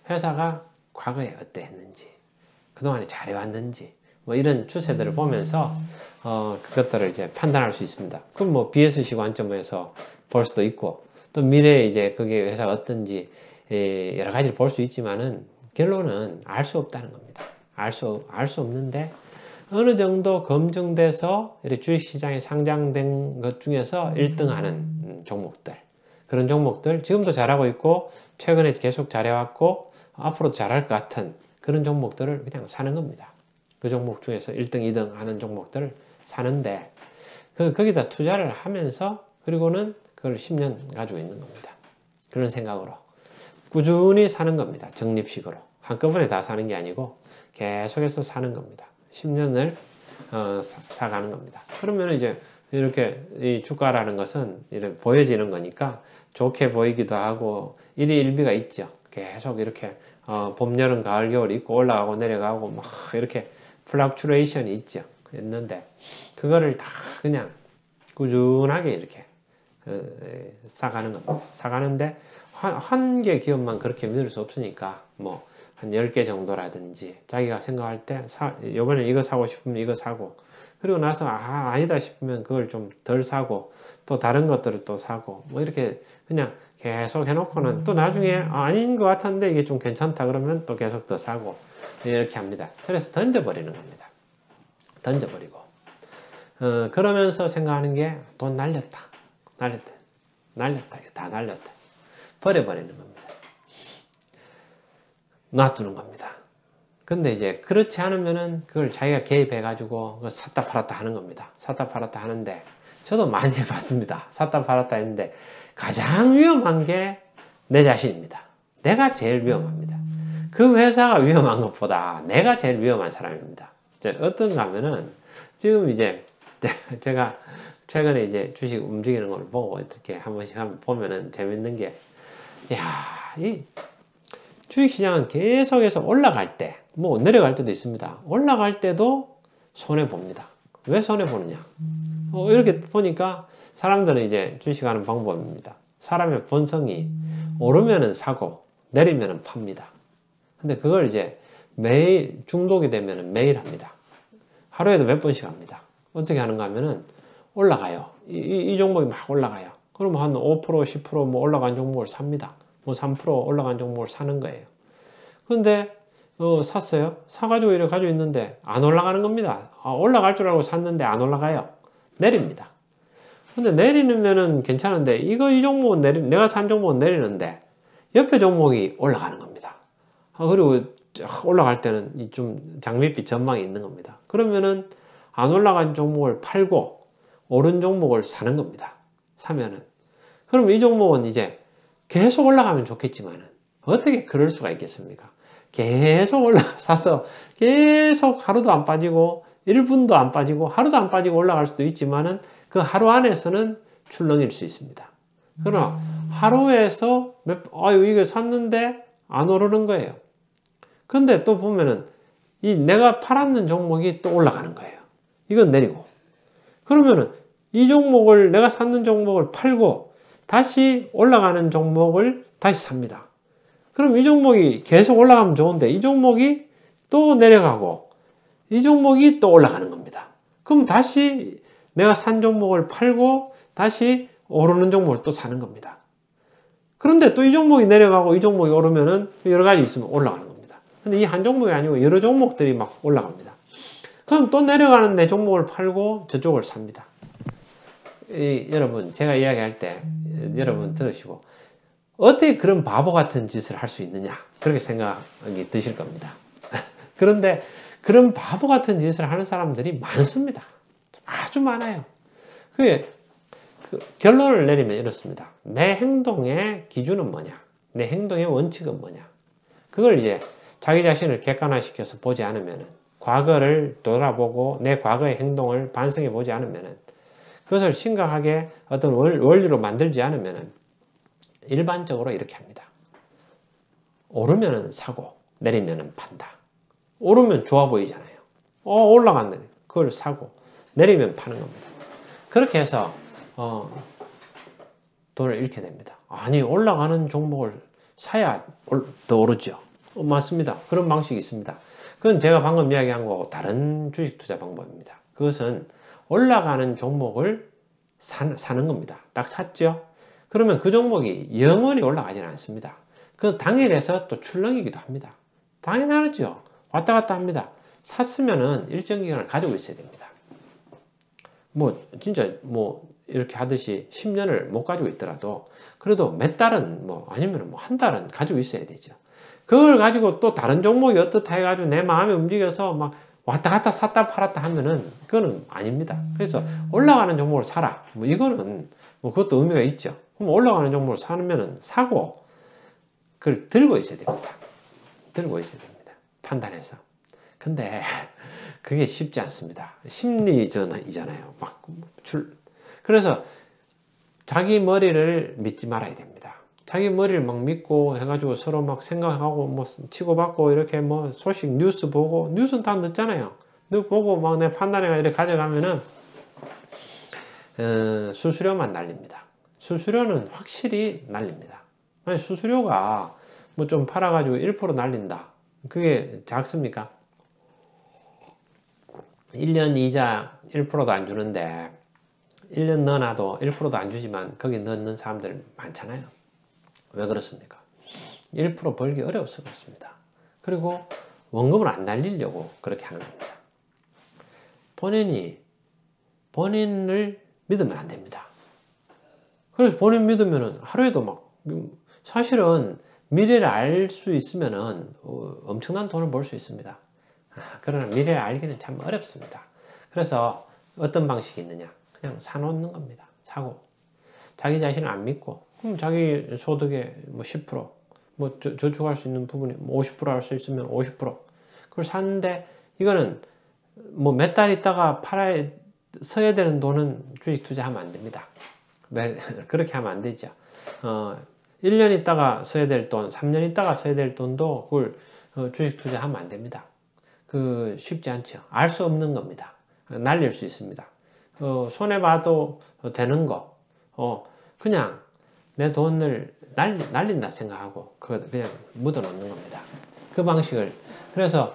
회사가 과거에 어땠는지 그동안에 잘해왔는지 뭐 이런 추세들을 보면서 그것들을 이제 판단할 수 있습니다. 그럼 뭐 BSC 관점에서 볼 수도 있고 또 미래에 이제 그게 회사가 어떤지 여러 가지를 볼 수 있지만은 결론은 알 수 없다는 겁니다. 알 수 없는데 어느 정도 검증돼서 주식시장에 상장된 것 중에서 1등하는 종목들 그런 종목들 지금도 잘하고 있고 최근에 계속 잘해왔고 앞으로도 잘할 것 같은 그런 종목들을 그냥 사는 겁니다. 그 종목 중에서 1등, 2등 하는 종목들을 사는데 거기다 투자를 하면서 그리고는 그걸 10년 가지고 있는 겁니다. 그런 생각으로 꾸준히 사는 겁니다. 적립식으로. 한꺼번에 다 사는 게 아니고 계속해서 사는 겁니다. 10년을 사가는 겁니다. 그러면 이제 이렇게 이 주가라는 것은 이렇게 보여지는 거니까 좋게 보이기도 하고 일희일비가 있죠. 계속 이렇게 봄, 여름, 가을, 겨울 있고 올라가고 내려가고 막 이렇게 플럭츄레이션이 있죠. 있는데 그거를 다 그냥 꾸준하게 이렇게 사가는 겁니다. 사가는데 한 개 기업만 그렇게 믿을 수 없으니까 뭐 한 10개 정도라든지 자기가 생각할 때 이번에 이거 사고 싶으면 이거 사고 그리고 나서 아니다 싶으면 그걸 좀 덜 사고 또 다른 것들을 또 사고 뭐 이렇게 그냥 계속 해놓고는 또 나중에 아닌 것 같았는데 이게 좀 괜찮다 그러면 또 계속 더 사고 이렇게 합니다. 그래서 던져버리는 겁니다. 던져버리고 그러면서 생각하는 게 돈 날렸다. 다 날렸다. 버려버리는 겁니다. 놔두는 겁니다. 근데 이제 그렇지 않으면은 그걸 자기가 개입해가지고 샀다 팔았다 하는 겁니다. 샀다 팔았다 하는데 저도 많이 해봤습니다. 샀다 팔았다 했는데 가장 위험한 게 내 자신입니다. 내가 제일 위험합니다. 그 회사가 위험한 것보다 내가 제일 위험한 사람입니다. 어떤가 하면은 지금 이제 제가 최근에 이제 주식 움직이는 걸 보고 이렇게 한 번씩 한번 보면은 재밌는 게 이 주식시장은 계속해서 올라갈 때, 뭐 내려갈 때도 있습니다. 올라갈 때도 손해봅니다. 왜 손해보느냐? 이렇게 보니까 사람들은 이제 주식하는 방법입니다. 사람의 본성이 오르면은 사고, 내리면은 팝니다. 근데 그걸 이제 매일 중독이 되면은 매일 합니다. 하루에도 몇 번씩 합니다. 어떻게 하는가 하면은 올라가요. 이 종목이 막 올라가요. 그러면 한 5%, 10% 뭐 올라간 종목을 삽니다. 뭐 3% 올라간 종목을 사는 거예요. 근데 샀어요. 사가지고 이렇게 가지고 있는데 안 올라가는 겁니다. 올라갈 줄 알고 샀는데 안 올라가요. 내립니다. 근데 내리면은 괜찮은데 이 종목은 내가 산 종목은 내리는데 옆에 종목이 올라가는 겁니다. 그리고 올라갈 때는 좀 장밋빛 전망이 있는 겁니다. 그러면은 안 올라간 종목을 팔고 오른 종목을 사는 겁니다. 사면은. 그럼 이 종목은 이제 계속 올라가면 좋겠지만은 어떻게 그럴 수가 있겠습니까? 계속 사서 계속 하루도 안 빠지고 1분도 안 빠지고 하루도 안 빠지고 올라갈 수도 있지만은 그 하루 안에서는 출렁일 수 있습니다. 그러나 하루에서 이거 샀는데 안 오르는 거예요. 근데 또 보면은 내가 팔았는 종목이 또 올라가는 거예요. 이건 내리고. 그러면은 이 종목을 내가 샀는 종목을 팔고 다시 올라가는 종목을 다시 삽니다. 그럼 이 종목이 계속 올라가면 좋은데 이 종목이 또 내려가고 이 종목이 또 올라가는 겁니다. 그럼 다시 내가 산 종목을 팔고 다시 오르는 종목을 또 사는 겁니다. 그런데 또 이 종목이 내려가고 이 종목이 오르면은 여러 가지 있으면 올라가는 겁니다. 근데 이 한 종목이 아니고 여러 종목들이 막 올라갑니다. 그럼 또 내려가는 내 종목을 팔고 저쪽을 삽니다. 여러분 제가 이야기할 때 여러분 들으시고 어떻게 그런 바보 같은 짓을 할 수 있느냐 그렇게 생각이 드실 겁니다. 그런데 그런 바보 같은 짓을 하는 사람들이 많습니다. 아주 많아요. 그게 결론을 내리면 이렇습니다. 내 행동의 기준은 뭐냐? 내 행동의 원칙은 뭐냐? 그걸 이제 자기 자신을 객관화시켜서 보지 않으면 과거를 돌아보고 내 과거의 행동을 반성해 보지 않으면 그것을 심각하게 어떤 원리로 만들지 않으면 일반적으로 이렇게 합니다. 오르면 사고 내리면 판다. 오르면 좋아 보이잖아요. 올라간다. 그걸 사고 내리면 파는 겁니다. 그렇게 해서 돈을 잃게 됩니다. 아니 올라가는 종목을 사야 더 오르죠. 맞습니다. 그런 방식이 있습니다. 그건 제가 방금 이야기한 거하고 다른 주식 투자 방법입니다. 그것은 올라가는 종목을 사는 겁니다. 딱 샀죠? 그러면 그 종목이 영원히 올라가지는 않습니다. 그 당일에서 또 출렁이기도 합니다. 당연하죠. 왔다 갔다 합니다. 샀으면은 일정 기간을 가지고 있어야 됩니다. 뭐 진짜 뭐 이렇게 하듯이 10년을 못 가지고 있더라도 그래도 몇 달은 뭐 아니면 뭐 한 달은 가지고 있어야 되죠. 그걸 가지고 또 다른 종목이 어떻다 해가지고 내 마음이 움직여서 막 왔다 갔다 샀다 팔았다 하면은 그거는 아닙니다. 그래서 올라가는 종목을 사라. 뭐 이거는 뭐 그것도 의미가 있죠. 그럼 올라가는 종목을 사면은 사고 그걸 들고 있어야 됩니다. 들고 있어야 됩니다. 판단해서. 근데 그게 쉽지 않습니다. 심리전이잖아요. 그래서 자기 머리를 믿지 말아야 됩니다. 자기 머리를 막 믿고 해가지고 서로 막 생각하고 뭐 치고받고 이렇게 뭐 소식 뉴스 보고 뉴스는 다 늦잖아요. 보고 막 내 판단해가 이렇게 가져가면은 수수료만 날립니다. 수수료는 확실히 날립니다. 아니 수수료가 뭐 좀 팔아가지고 1% 날린다. 그게 작습니까? 1년 이자 1%도 안 주는데 1년 넣어놔도 1%도 안 주지만 거기 넣는 사람들 많잖아요. 왜 그렇습니까? 1% 벌기 어려워서 그렇습니다. 그리고 원금을 안 날리려고 그렇게 하는 겁니다. 본인을 믿으면 안 됩니다. 그래서 본인 믿으면 하루에도 막 사실은 미래를 알 수 있으면 엄청난 돈을 벌 수 있습니다. 그러나 미래를 알기는 참 어렵습니다. 그래서 어떤 방식이 있느냐? 그냥 사놓는 겁니다. 사고 자기 자신을 안 믿고 그럼 자기 소득의 뭐 10%, 뭐 저축할 수 있는 부분이 50% 할 수 있으면 50% 그걸 샀는데 이거는 뭐 몇 달 있다가 써야 되는 돈은 주식 투자하면 안 됩니다. 왜 그렇게 하면 안 되죠. 1년 있다가 써야 될 돈, 3년 있다가 써야 될 돈도 그걸 주식 투자하면 안 됩니다. 쉽지 않죠. 알 수 없는 겁니다. 날릴 수 있습니다. 손해봐도 되는 거, 그냥 내 돈을 날린다 생각하고, 그냥 묻어 놓는 겁니다. 그 방식을, 그래서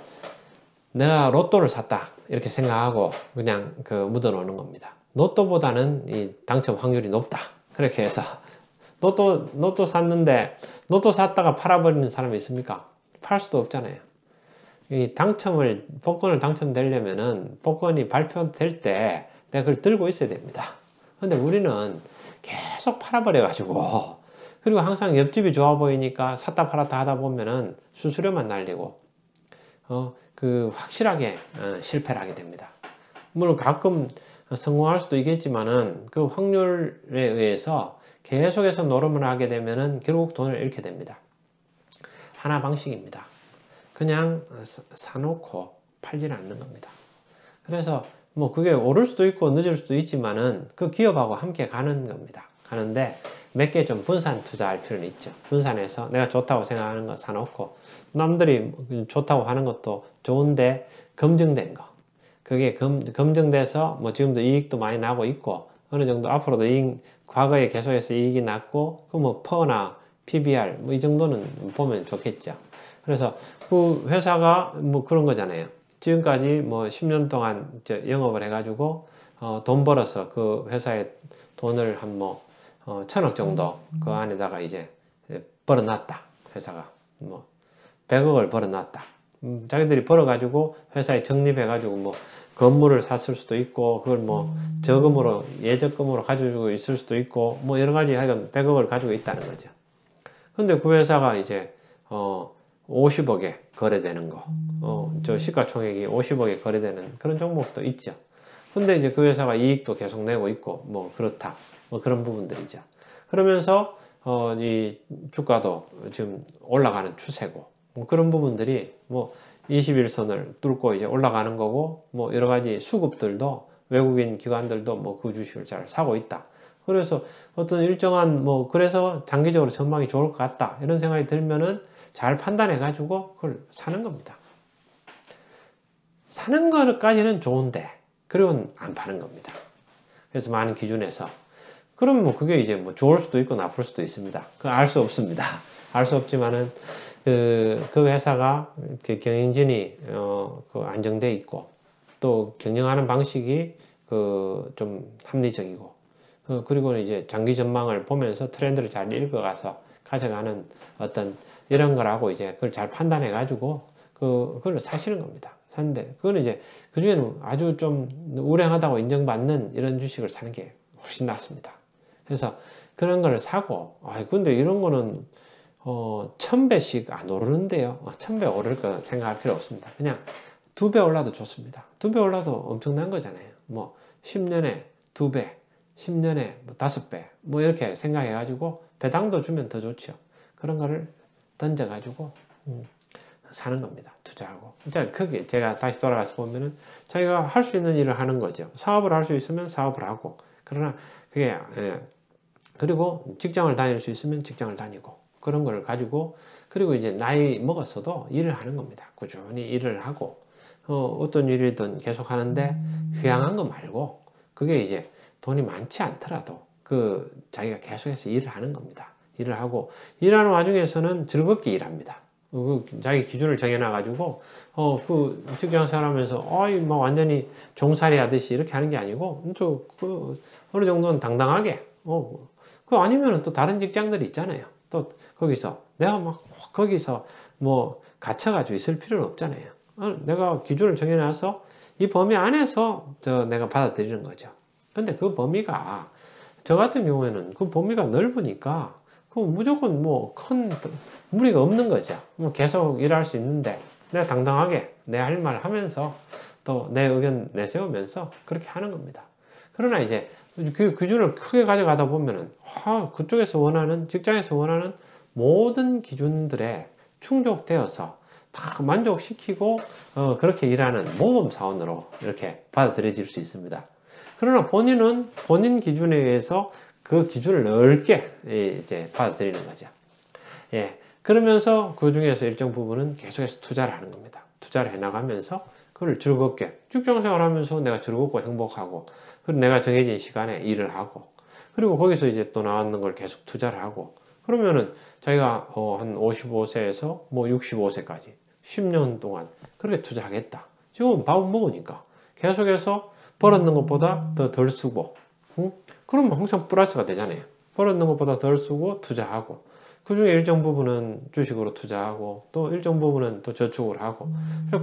내가 로또를 샀다, 이렇게 생각하고, 그냥 묻어 놓는 겁니다. 로또보다는 이 당첨 확률이 높다. 그렇게 해서, 로또 샀는데, 로또 샀다가 팔아버리는 사람이 있습니까? 팔 수도 없잖아요. 이 복권을 당첨되려면은 복권이 발표될 때 내가 그걸 들고 있어야 됩니다. 근데 우리는 계속 팔아버려가지고 그리고 항상 옆집이 좋아 보이니까 샀다 팔았다 하다 보면은 수수료만 날리고 확실하게 실패를 하게 됩니다. 물론 가끔 성공할 수도 있겠지만은 그 확률에 의해서 계속해서 노름을 하게 되면은 결국 돈을 잃게 됩니다. 하나 방식입니다. 그냥 사놓고 팔지 않는 겁니다. 그래서 뭐 그게 오를 수도 있고 늦을 수도 있지만은 그 기업하고 함께 가는 겁니다. 가는데 몇 개 좀 분산 투자할 필요는 있죠. 분산해서 내가 좋다고 생각하는 거 사놓고 남들이 좋다고 하는 것도 좋은데 검증된 거. 그게 검증돼서 뭐 지금도 이익도 많이 나고 있고 어느 정도 앞으로도 과거에 계속해서 이익이 났고 그 뭐 퍼나 PBR 뭐 이 정도는 보면 좋겠죠. 그래서 그 회사가 뭐 그런 거잖아요. 지금까지 뭐 10년 동안 영업을 해가지고 돈 벌어서 그 회사에 돈을 한 뭐 1000억 정도 그 안에다가 이제 벌어놨다. 회사가 뭐 100억을 벌어놨다. 자기들이 벌어가지고 회사에 적립해가지고 뭐 건물을 샀을 수도 있고 그걸 뭐 저금으로 예적금으로 가지고 있을 수도 있고 뭐 여러 가지 하여간 100억을 가지고 있다는 거죠. 근데 그 회사가 이제 50억에 거래되는 거, 저 시가총액이 50억에 거래되는 그런 종목도 있죠. 근데 이제 그 회사가 이익도 계속 내고 있고 뭐 그렇다, 뭐 그런 부분들이죠. 그러면서 이 주가도 지금 올라가는 추세고 뭐 그런 부분들이 뭐 21선을 뚫고 이제 올라가는 거고 뭐 여러 가지 수급들도 외국인 기관들도 뭐 그 주식을 잘 사고 있다. 그래서 어떤 일정한 뭐 그래서 장기적으로 전망이 좋을 것 같다 이런 생각이 들면은 잘 판단해 가지고 그걸 사는 겁니다. 사는 거까지는 좋은데 그리고는 안 파는 겁니다. 그래서 많은 기준에서 그러면 뭐 그게 이제 뭐 좋을 수도 있고 나쁠 수도 있습니다. 그 알 수 없습니다. 알 수 없지만은 그 회사가 그 경영진이 그 안정돼 있고 또 경영하는 방식이 그 좀 합리적이고 그리고 이제 장기 전망을 보면서 트렌드를 잘 읽어가서 가져가는 어떤 이런 거라고 이제 그걸 잘 판단해 가지고 그걸 사시는 겁니다. 샀는데 그거는 이제 그 중에는 아주 좀 우량하다고 인정받는 이런 주식을 사는 게 훨씬 낫습니다. 그래서 그런 걸 사고 근데 이런 거는 1000배씩 안 오르는데요. 1000배 오를 거 생각할 필요 없습니다. 그냥 2배 올라도 좋습니다. 2배 올라도 엄청난 거잖아요. 뭐 10년에 2배, 10년에 뭐 5배 뭐 이렇게 생각해 가지고 배당도 주면 더 좋죠. 그런 거를 던져 가지고 사는 겁니다. 투자하고. 자, 그게 제가 다시 돌아가서 보면은 자기가 할 수 있는 일을 하는 거죠. 사업을 할 수 있으면 사업을 하고 그러나 그게 그리고 직장을 다닐 수 있으면 직장을 다니고 그런 걸 가지고 그리고 이제 나이 먹었어도 일을 하는 겁니다. 꾸준히 일을 하고 어떤 일이든 계속 하는데 휴양한 거 말고 그게 이제 돈이 많지 않더라도 그 자기가 계속해서 일을 하는 겁니다. 일을 하고 일하는 와중에서는 즐겁게 일합니다. 자기 기준을 정해놔가지고 그 직장 생활하면서 뭐 완전히 종살이 하듯이 이렇게 하는 게 아니고 어느 정도는 당당하게 그 아니면 또 다른 직장들이 있잖아요. 또 거기서 내가 막 거기서 뭐 갇혀가지고 있을 필요는 없잖아요. 내가 기준을 정해놔서 이 범위 안에서 내가 받아들이는 거죠. 근데 그 범위가 저 같은 경우에는 그 범위가 넓으니까 그 무조건 뭐 큰 무리가 없는 거죠. 뭐 계속 일할 수 있는데 내가 당당하게 내 할 말 하면서 또 내 의견 내세우면서 그렇게 하는 겁니다. 그러나 이제 그 기준을 크게 가져가다 보면은 그쪽에서 원하는 직장에서 원하는 모든 기준들에 충족되어서 다 만족시키고 그렇게 일하는 모범사원으로 이렇게 받아들여질 수 있습니다. 그러나 본인은 본인 기준에 의해서 그 기준을 넓게 이제 받아들이는 거죠. 예. 그러면서 그 중에서 일정 부분은 계속해서 투자를 하는 겁니다. 투자를 해나가면서 그걸 즐겁게 직장생활 하면서 내가 즐겁고 행복하고 그리고 내가 정해진 시간에 일을 하고 그리고 거기서 이제 또 나왔는 걸 계속 투자를 하고 그러면은 자기가 한 55세에서 뭐 65세까지 10년 동안 그렇게 투자하겠다. 지금 밥은 먹으니까 계속해서 벌었는 것보다 더 덜 쓰고 그러면 항상 플러스가 되잖아요. 벌었는 것보다 덜 쓰고 투자하고 그 중에 일정 부분은 주식으로 투자하고 또 일정 부분은 또 저축을 하고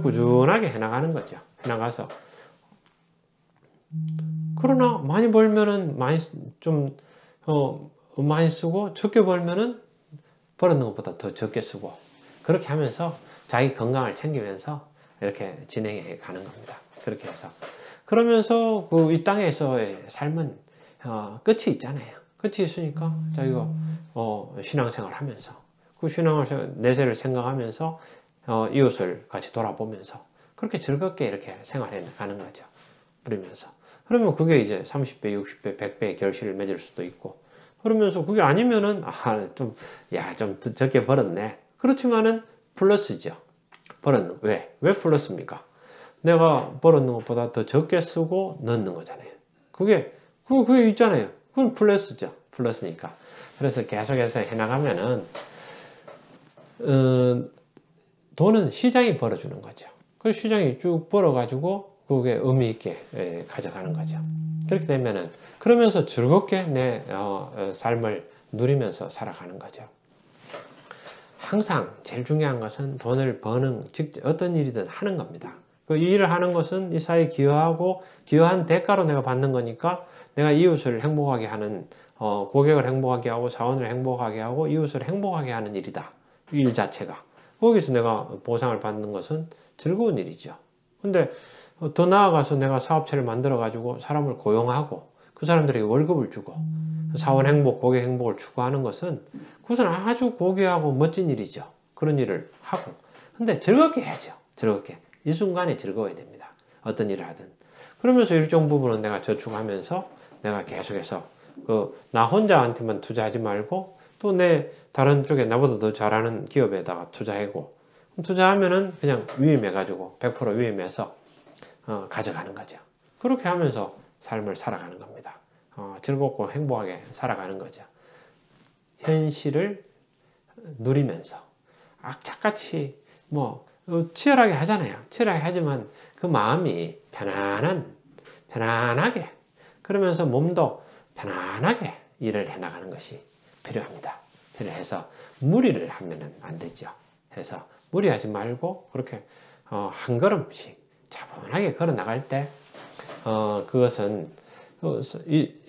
꾸준하게 해나가는 거죠. 해나가서 그러나 많이 벌면은 많이 쓰고 적게 벌면은 벌었는 것보다 더 적게 쓰고 그렇게 하면서 자기 건강을 챙기면서 이렇게 진행해 가는 겁니다. 그렇게 해서 그러면서 그 이 땅에서의 삶은 끝이 있잖아요. 끝이 있으니까 자기가 신앙생활 하면서 그 신앙을 내세를 생각하면서 이웃을 같이 돌아보면서 그렇게 즐겁게 이렇게 생활해 가는 거죠. 그러면서 그러면 그게 이제 30배, 60배, 100배의 결실을 맺을 수도 있고 그러면서 그게 아니면은 좀 적게 벌었네. 그렇지만은 플러스죠. 벌었는 왜 플러스입니까? 내가 벌었는 것보다 더 적게 쓰고 넣는 거잖아요. 그게 있잖아요. 그건 플러스죠. 플러스니까. 그래서 계속해서 해나가면은 돈은 시장이 벌어주는 거죠. 그 시장이 쭉 벌어가지고 그게 의미 있게 가져가는 거죠. 그렇게 되면은 그러면서 즐겁게 내 삶을 누리면서 살아가는 거죠. 항상 제일 중요한 것은 돈을 버는, 즉 어떤 일이든 하는 겁니다. 그 일을 하는 것은 이 사회에 기여하고 기여한 대가로 내가 받는 거니까 내가 이웃을 행복하게 하는, 고객을 행복하게 하고 사원을 행복하게 하고 이웃을 행복하게 하는 일이다. 일 자체가. 거기서 내가 보상을 받는 것은 즐거운 일이죠. 근데 더 나아가서 내가 사업체를 만들어 가지고 사람을 고용하고 그 사람들에게 월급을 주고 사원 행복, 고객 행복을 추구하는 것은 그것은 아주 고귀하고 멋진 일이죠. 그런 일을 하고. 근데 즐겁게 해야죠. 즐겁게. 이 순간에 즐거워야 됩니다. 어떤 일을 하든. 그러면서 일정 부분은 내가 저축하면서 내가 계속해서 나 혼자한테만 투자하지 말고 또 내 다른 쪽에 나보다 더 잘하는 기업에다가 투자하고 투자하면은 그냥 위임해가지고 100% 위임해서 가져가는 거죠. 그렇게 하면서 삶을 살아가는 겁니다. 즐겁고 행복하게 살아가는 거죠. 현실을 누리면서 악착같이 치열하게 하잖아요. 치열하게 하지만 그 마음이 편안하게 그러면서 몸도 편안하게 일을 해나가는 것이 필요합니다. 필요해서 무리를 하면 안 되죠. 해서 무리하지 말고 그렇게 한 걸음씩 차분하게 걸어 나갈 때 그것은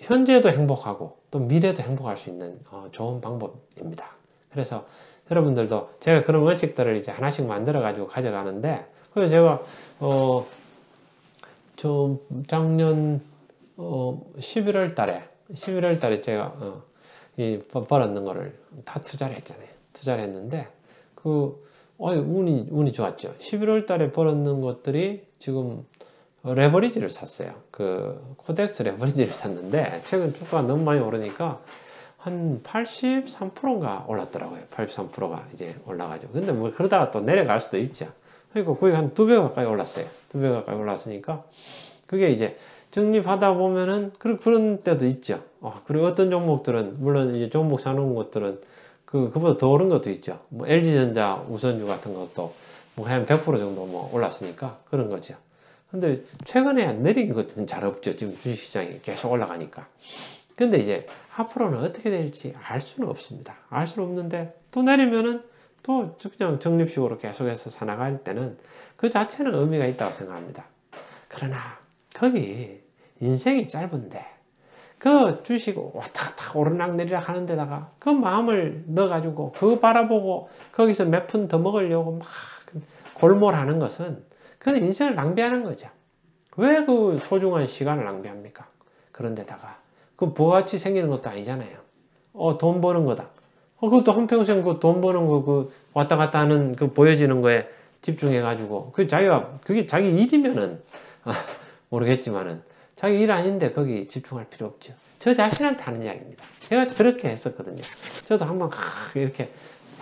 현재도 행복하고 또 미래도 행복할 수 있는 좋은 방법입니다. 그래서 여러분들도 제가 그런 원칙들을 이제 하나씩 만들어 가지고 가져가는데 그래서 제가 작년 11월 달에 제가 이 벌었는 거를 다 투자를 했잖아요. 투자를 했는데 운이 좋았죠. 11월 달에 벌었는 것들이 지금 레버리지를 샀어요. 코덱스 레버리지를 샀는데 최근 주가가 너무 많이 오르니까 한 83%인가 올랐더라고요. 83%가 이제 올라가죠. 근데 그러다가 또 내려갈 수도 있죠. 그러니까 거의 한 2배 가까이 올랐어요. 2배 가까이 올랐으니까 그게 이제 적립하다 보면은 그런 때도 있죠. 그리고 어떤 종목들은 물론 이제 종목 사놓은 것들은 그보다 더 오른 것도 있죠. LG전자 우선주 같은 것도 한 100% 정도 올랐으니까 그런 거죠. 근데 최근에 내린 것들은 잘 없죠. 지금 주식시장이 계속 올라가니까. 근데 이제 앞으로는 어떻게 될지 알 수는 없습니다. 알 수는 없는데 또 내리면은 또 그냥 적립식으로 계속해서 살아갈 때는 그 자체는 의미가 있다고 생각합니다. 그러나 거기 인생이 짧은데 그 주식 왔다 갔다 오르락내리락 하는 데다가 그 마음을 넣어가지고 그거 바라보고 거기서 몇 푼 더 먹으려고 막 골몰하는 것은 그건 인생을 낭비하는 거죠. 왜 그 소중한 시간을 낭비합니까? 그런데다가 그 부가가치 생기는 것도 아니잖아요. 돈 버는 거다. 그것도 한평생 그 돈 버는 거 왔다 갔다 하는 보여지는 거에 집중해가지고 그게 자기 일이면은 모르겠지만은 자기 일 아닌데 거기 집중할 필요 없죠. 저 자신한테 하는 이야기입니다. 제가 그렇게 했었거든요. 저도 한번 이렇게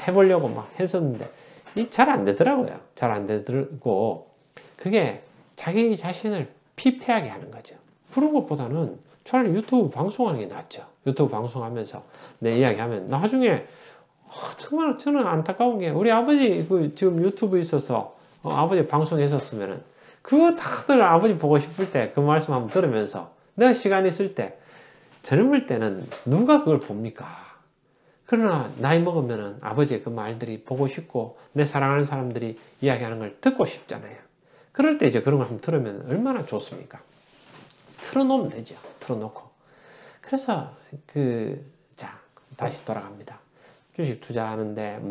해보려고 막 했었는데 잘 안 되더라고요. 잘 안 되고 그게 자기 자신을 피폐하게 하는 거죠. 그런 것보다는 차라리 유튜브 방송하는 게 낫죠. 유튜브 방송하면서 내 이야기하면 나중에 정말 저는 안타까운 게 우리 아버지 지금 유튜브 있어서 아버지 방송했었으면은 그거 다들 아버지 보고 싶을 때 그 말씀 한번 들으면서 내가 시간 있을 때 젊을 때는 누가 그걸 봅니까? 그러나 나이 먹으면은 아버지의 그 말들이 보고 싶고 내 사랑하는 사람들이 이야기하는 걸 듣고 싶잖아요. 그럴 때 이제 그런 걸 한번 들으면 얼마나 좋습니까? 틀어놓으면 되죠. 틀어놓고. 그래서 자, 다시 돌아갑니다. 주식 투자하는데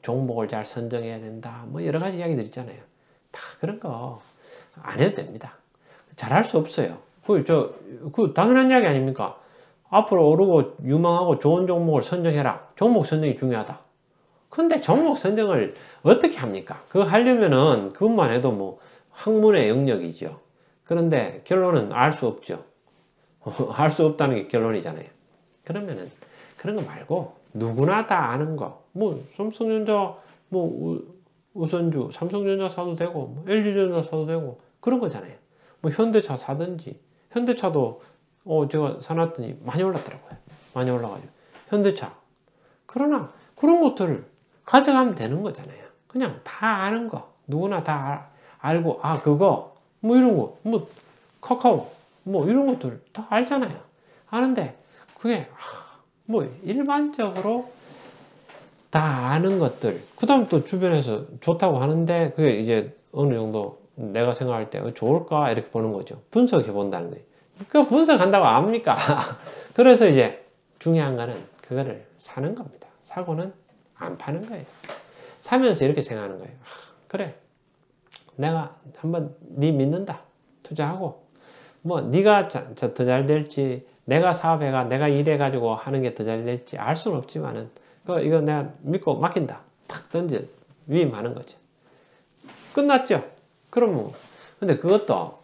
종목을 잘 선정해야 된다. 여러 가지 이야기들 있잖아요. 다 그런 거 안 해도 됩니다. 잘할 수 없어요. 당연한 이야기 아닙니까? 앞으로 오르고 유망하고 좋은 종목을 선정해라. 종목 선정이 중요하다. 근데 종목 선정을 어떻게 합니까? 그거 하려면은 그것만 해도 학문의 영역이죠. 그런데 결론은 알 수 없죠. 알 수 없다는 게 결론이잖아요. 그러면은 그런 거 말고 누구나 다 아는 거. 삼성전자 우선주 삼성전자 사도 되고 LG전자 사도 되고 그런 거잖아요. 현대차 사든지 현대차도 제가 사놨더니 많이 올랐더라고요. 많이 올라가지고 현대차. 그러나 그런 것들을 가져가면 되는 거잖아요. 그냥 다 아는 거. 누구나 다 알고, 아, 그거, 뭐 이런 거, 뭐 카카오, 뭐 이런 것들 다 알잖아요. 아는데 그게 뭐 일반적으로 다 아는 것들. 그 다음 또 주변에서 좋다고 하는데 그게 이제 어느 정도 내가 생각할 때 좋을까 이렇게 보는 거죠. 분석해 본다는 거예요. 그 분석한다고 압니까? 그래서 이제 중요한 거는 그거를 사는 겁니다. 사고는 안 파는 거예요. 사면서 이렇게 생각하는 거예요. 그래, 내가 한번 네 믿는다. 투자하고 뭐 네가 더 잘 될지 내가 사업해가 내가 일해가지고 하는 게 더 잘 될지 알 수는 없지만은 이거 내가 믿고 맡긴다. 탁 던져 위임하는 거죠. 끝났죠. 그러면 근데 그것도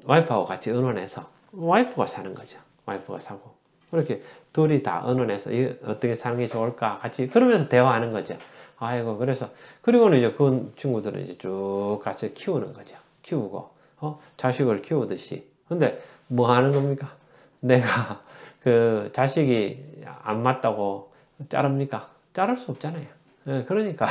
와이프하고 같이 의논해서 와이프가 사는 거죠. 와이프가 사고 그렇게 둘이 다 의논해서 어떻게 사는 게 좋을까 같이 그러면서 대화하는 거죠. 아이고 그래서 그리고는 이제 그 친구들은 이제 쭉 같이 키우는 거죠. 키우고 자식을 키우듯이. 근데 뭐 하는 겁니까? 내가 그 자식이 안 맞다고 자릅니까? 자를 수 없잖아요. 그러니까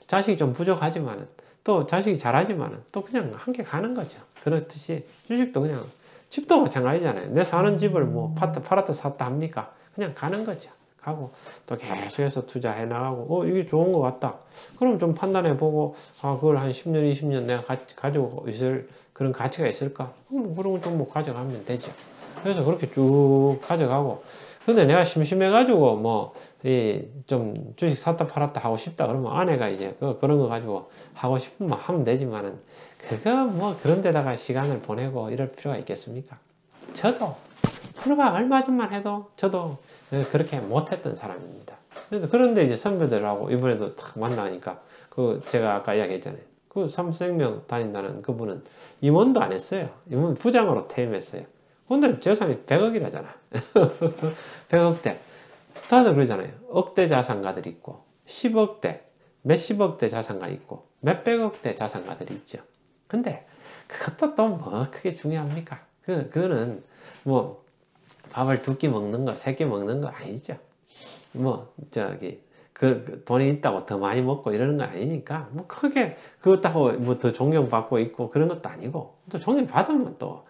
자식이 좀 부족하지만은 또 자식이 잘하지만은 또 그냥 함께 가는 거죠. 그렇듯이 주식도 그냥 집도 마찬가지잖아요. 내 사는 집을 뭐 팔았다 샀다 합니까? 그냥 가는 거죠. 가고 또 계속해서 투자해 나가고 이게 좋은 것 같다. 그럼 좀 판단해 보고 그걸 한 10년 20년 내가 가지고 있을 그런 가치가 있을까? 그런 건 좀 뭐 가져가면 되죠. 그래서 그렇게 쭉 가져가고 근데 내가 심심해가지고 뭐 좀 주식 샀다 팔았다 하고 싶다 그러면 아내가 이제 그런 거 가지고 하고 싶으면 하면 되지만은 그거 뭐 그런 데다가 시간을 보내고 이럴 필요가 있겠습니까? 저도 불과 얼마 전만 해도 저도 그렇게 못했던 사람입니다. 그런데 이제 선배들하고 이번에도 딱 만나니까 제가 아까 이야기했잖아요. 그 삼성생명 다닌다는 그분은 임원도 안 했어요. 임원 부장으로 퇴임했어요. 근데 재산이 100억이라잖아. 100억대. 다들 그러잖아요. 억대 자산가들이 있고 10억대, 몇십억대 자산가 있고 몇백억대 자산가들이 있죠. 근데 그것도 또 뭐 크게 중요합니까? 그거는 뭐 밥을 두 끼 먹는 거, 세 끼 먹는 거 아니죠. 뭐 저기 그 돈이 있다고 더 많이 먹고 이러는 거 아니니까 뭐 크게 그렇다고 뭐 더 존경받고 있고 그런 것도 아니고 또 존경받으면 또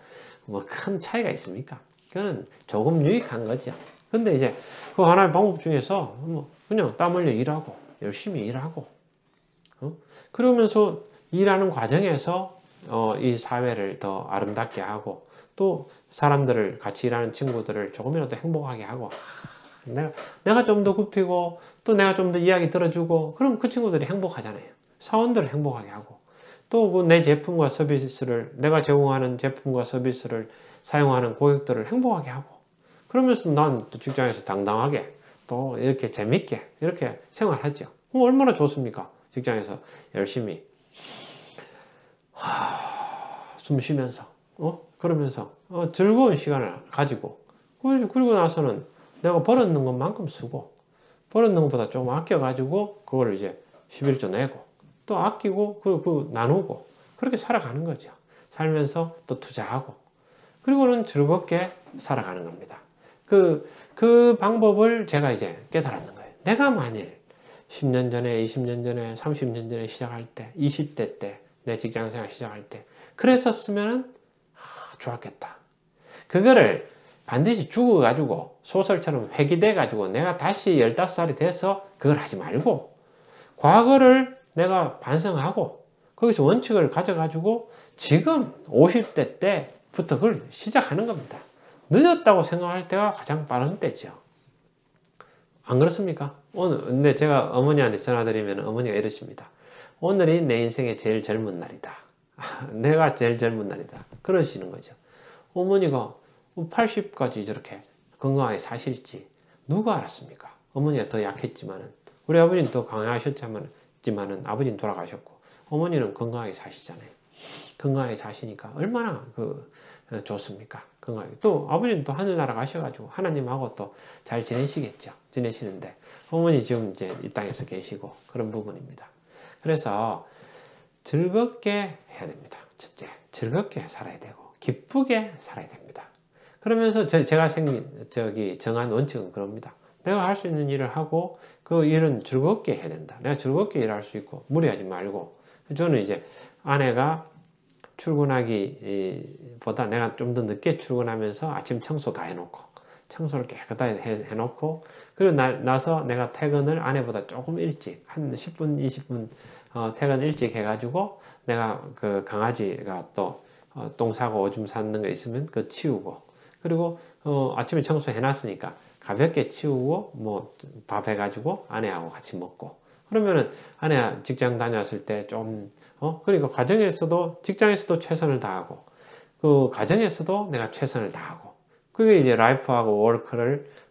뭐 큰 차이가 있습니까? 그거는 조금 유익한 거죠. 근데 이제 그 하나의 방법 중에서 뭐 그냥 땀 흘려 일하고 열심히 일하고 그러면서 일하는 과정에서 이 사회를 더 아름답게 하고 또 사람들을 같이 일하는 친구들을 조금이라도 행복하게 하고 내가 좀 더 굽히고 또 내가 좀 더 이야기 들어주고 그럼 그 친구들이 행복하잖아요. 사원들을 행복하게 하고 또 그 내 제품과 서비스를 내가 제공하는 제품과 서비스를 사용하는 고객들을 행복하게 하고 그러면서 난 또 직장에서 당당하게 또 이렇게 재밌게 이렇게 생활하죠. 얼마나 좋습니까? 직장에서 열심히 숨 쉬면서 그러면서 즐거운 시간을 가지고 그리고 나서는 내가 벌었는 것만큼 쓰고 벌었는 것보다 조금 아껴가지고 그걸 이제 11조 내고 또 아끼고 그 나누고 그렇게 살아가는 거죠. 살면서 또 투자하고 그리고는 즐겁게 살아가는 겁니다. 그 방법을 제가 이제 깨달았는 거예요. 내가 만일 10년 전에, 20년 전에, 30년 전에 시작할 때, 20대 때, 내 직장생활 시작할 때 그랬었으면 좋았겠다. 그거를 반드시 죽어가지고 소설처럼 회귀돼가지고 내가 다시 15살이 돼서 그걸 하지 말고 과거를 내가 반성하고 거기서 원칙을 가져가지고 지금 50대 때부터 그걸 시작하는 겁니다. 늦었다고 생각할 때가 가장 빠른 때죠. 안 그렇습니까? 오늘 근데 제가 어머니한테 전화드리면 어머니가 이러십니다. 오늘이 내 인생의 제일 젊은 날이다. 내가 제일 젊은 날이다. 그러시는 거죠. 어머니가 80까지 저렇게 건강하게 사실지 누가 알았습니까? 어머니가 더 약했지만은 우리 아버지는 더 강하셨지만은 아버지는 돌아가셨고 어머니는 건강하게 사시잖아요. 건강하게 사시니까 얼마나 좋습니까? 건강하게. 또 아버지는 또 하늘나라 가셔가지고 하나님하고 또 잘 지내시겠죠. 지내시는데 어머니 지금 이제 이 땅에서 계시고 그런 부분입니다. 그래서 즐겁게 해야 됩니다. 첫째, 즐겁게 살아야 되고 기쁘게 살아야 됩니다. 그러면서 제가 정한 원칙은 그럽니다. 내가 할 수 있는 일을 하고 그 일은 즐겁게 해야 된다. 내가 즐겁게 일할 수 있고 무리하지 말고. 저는 이제 아내가 출근하기보다 내가 좀 더 늦게 출근하면서 아침 청소 다 해놓고 청소를 깨끗하게 해놓고 그리고 나서 내가 퇴근을 아내보다 조금 일찍 한 10분 20분 퇴근 일찍 해가지고 내가 그 강아지가 또 똥 싸고 오줌 싸는 거 있으면 그 치우고 그리고 아침에 청소 해놨으니까 가볍게 치우고 뭐 밥 해가지고 아내하고 같이 먹고 그러면은 아내가 직장 다녔을 때 좀 그러니까 가정에서도 직장에서도 최선을 다하고 그 가정에서도 내가 최선을 다하고 그게 이제 라이프하고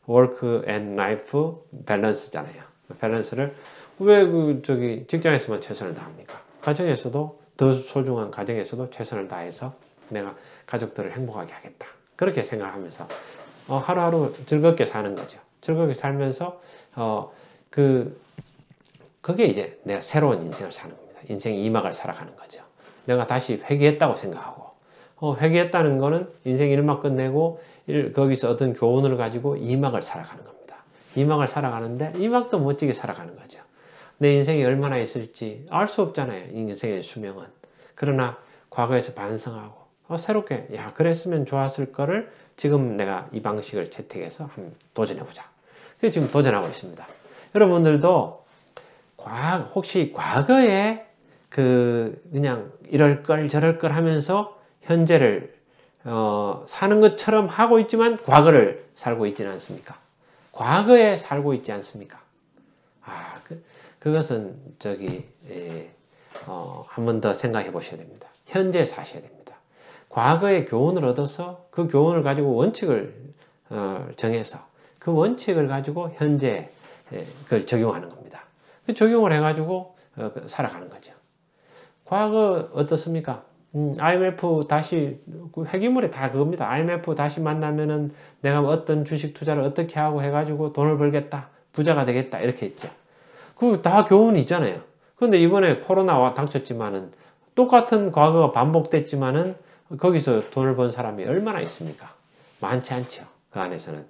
워크 앤 라이프 밸런스잖아요. 밸런스를 왜 직장에서만 최선을 다합니까? 가정에서도 더 소중한 가정에서도 최선을 다해서 내가 가족들을 행복하게 하겠다. 그렇게 생각하면서 하루하루 즐겁게 사는 거죠. 즐겁게 살면서 그게 이제 내가 새로운 인생을 사는 겁니다. 인생 2막을 살아가는 거죠. 내가 다시 회개했다고 생각하고 회개했다는 거는 인생 1막 끝내고 거기서 얻은 교훈을 가지고 2막을 살아가는 겁니다. 2막을 살아가는데 2막도 멋지게 살아가는 거죠. 내 인생이 얼마나 있을지 알 수 없잖아요. 인생의 수명은. 그러나 과거에서 반성하고 새롭게 그랬으면 좋았을 거를 지금 내가 이 방식을 채택해서 한번 도전해보자. 그래서 지금 도전하고 있습니다. 여러분들도 혹시 과거에 그냥 이럴 걸 저럴 걸 하면서 현재를 사는 것처럼 하고 있지만 과거를 살고 있지는 않습니까? 과거에 살고 있지 않습니까? 그것은 한 번 더 생각해 보셔야 됩니다. 현재 사셔야 됩니다. 과거의 교훈을 얻어서 그 교훈을 가지고 원칙을 정해서 그 원칙을 가지고 현재 그걸 적용하는 겁니다. 그 적용을 해가지고 살아가는 거죠. 과거 어떻습니까? IMF 다시 회기물에 다 그겁니다. IMF 다시 만나면은 내가 어떤 주식 투자를 어떻게 하고 해가지고 돈을 벌겠다, 부자가 되겠다 이렇게 했죠. 그 다 교훈이 있잖아요. 근데 이번에 코로나와 닥쳤지만은 똑같은 과거가 반복됐지만은 거기서 돈을 번 사람이 얼마나 있습니까? 많지 않죠. 그 안에서는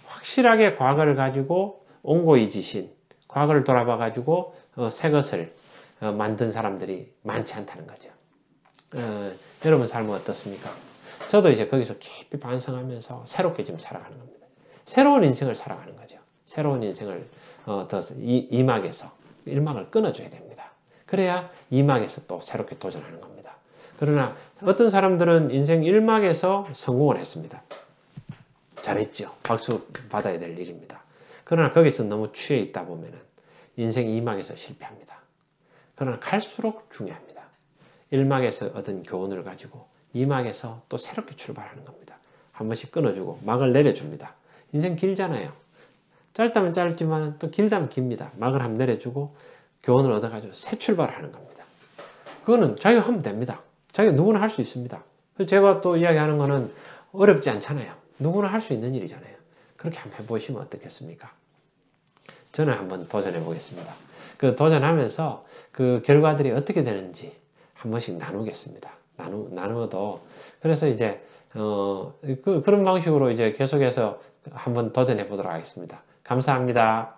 확실하게 과거를 가지고 옹고이지신 과거를 돌아봐 가지고 새 것을 만든 사람들이 많지 않다는 거죠. 여러분 삶은 어떻습니까? 저도 이제 거기서 깊이 반성하면서 새롭게 지금 살아가는 겁니다. 새로운 인생을 살아가는 거죠. 새로운 인생을 더 2막에서 1막을 끊어줘야 됩니다. 그래야 2막에서 또 새롭게 도전하는 겁니다. 그러나 어떤 사람들은 인생 1막에서 성공을 했습니다. 잘했죠. 박수 받아야 될 일입니다. 그러나 거기서 너무 취해 있다 보면 인생 2막에서 실패합니다. 그러나 갈수록 중요합니다. 1막에서 얻은 교훈을 가지고 2막에서 또 새롭게 출발하는 겁니다. 한 번씩 끊어주고 막을 내려줍니다. 인생 길잖아요. 짧다면 짧지만 또 길다면 깁니다. 막을 한번 내려주고 교훈을 얻어가지고 새 출발을 하는 겁니다. 그거는 자기가 하면 됩니다. 자기가 누구나 할 수 있습니다. 제가 또 이야기하는 거는 어렵지 않잖아요. 누구나 할 수 있는 일이잖아요. 그렇게 한번 해보시면 어떻겠습니까? 저는 한번 도전해 보겠습니다. 그 도전하면서 그 결과들이 어떻게 되는지 한 번씩 나누겠습니다. 나누어도 그래서 이제 그런 방식으로 이제 계속해서 한번 도전해 보도록 하겠습니다. 감사합니다.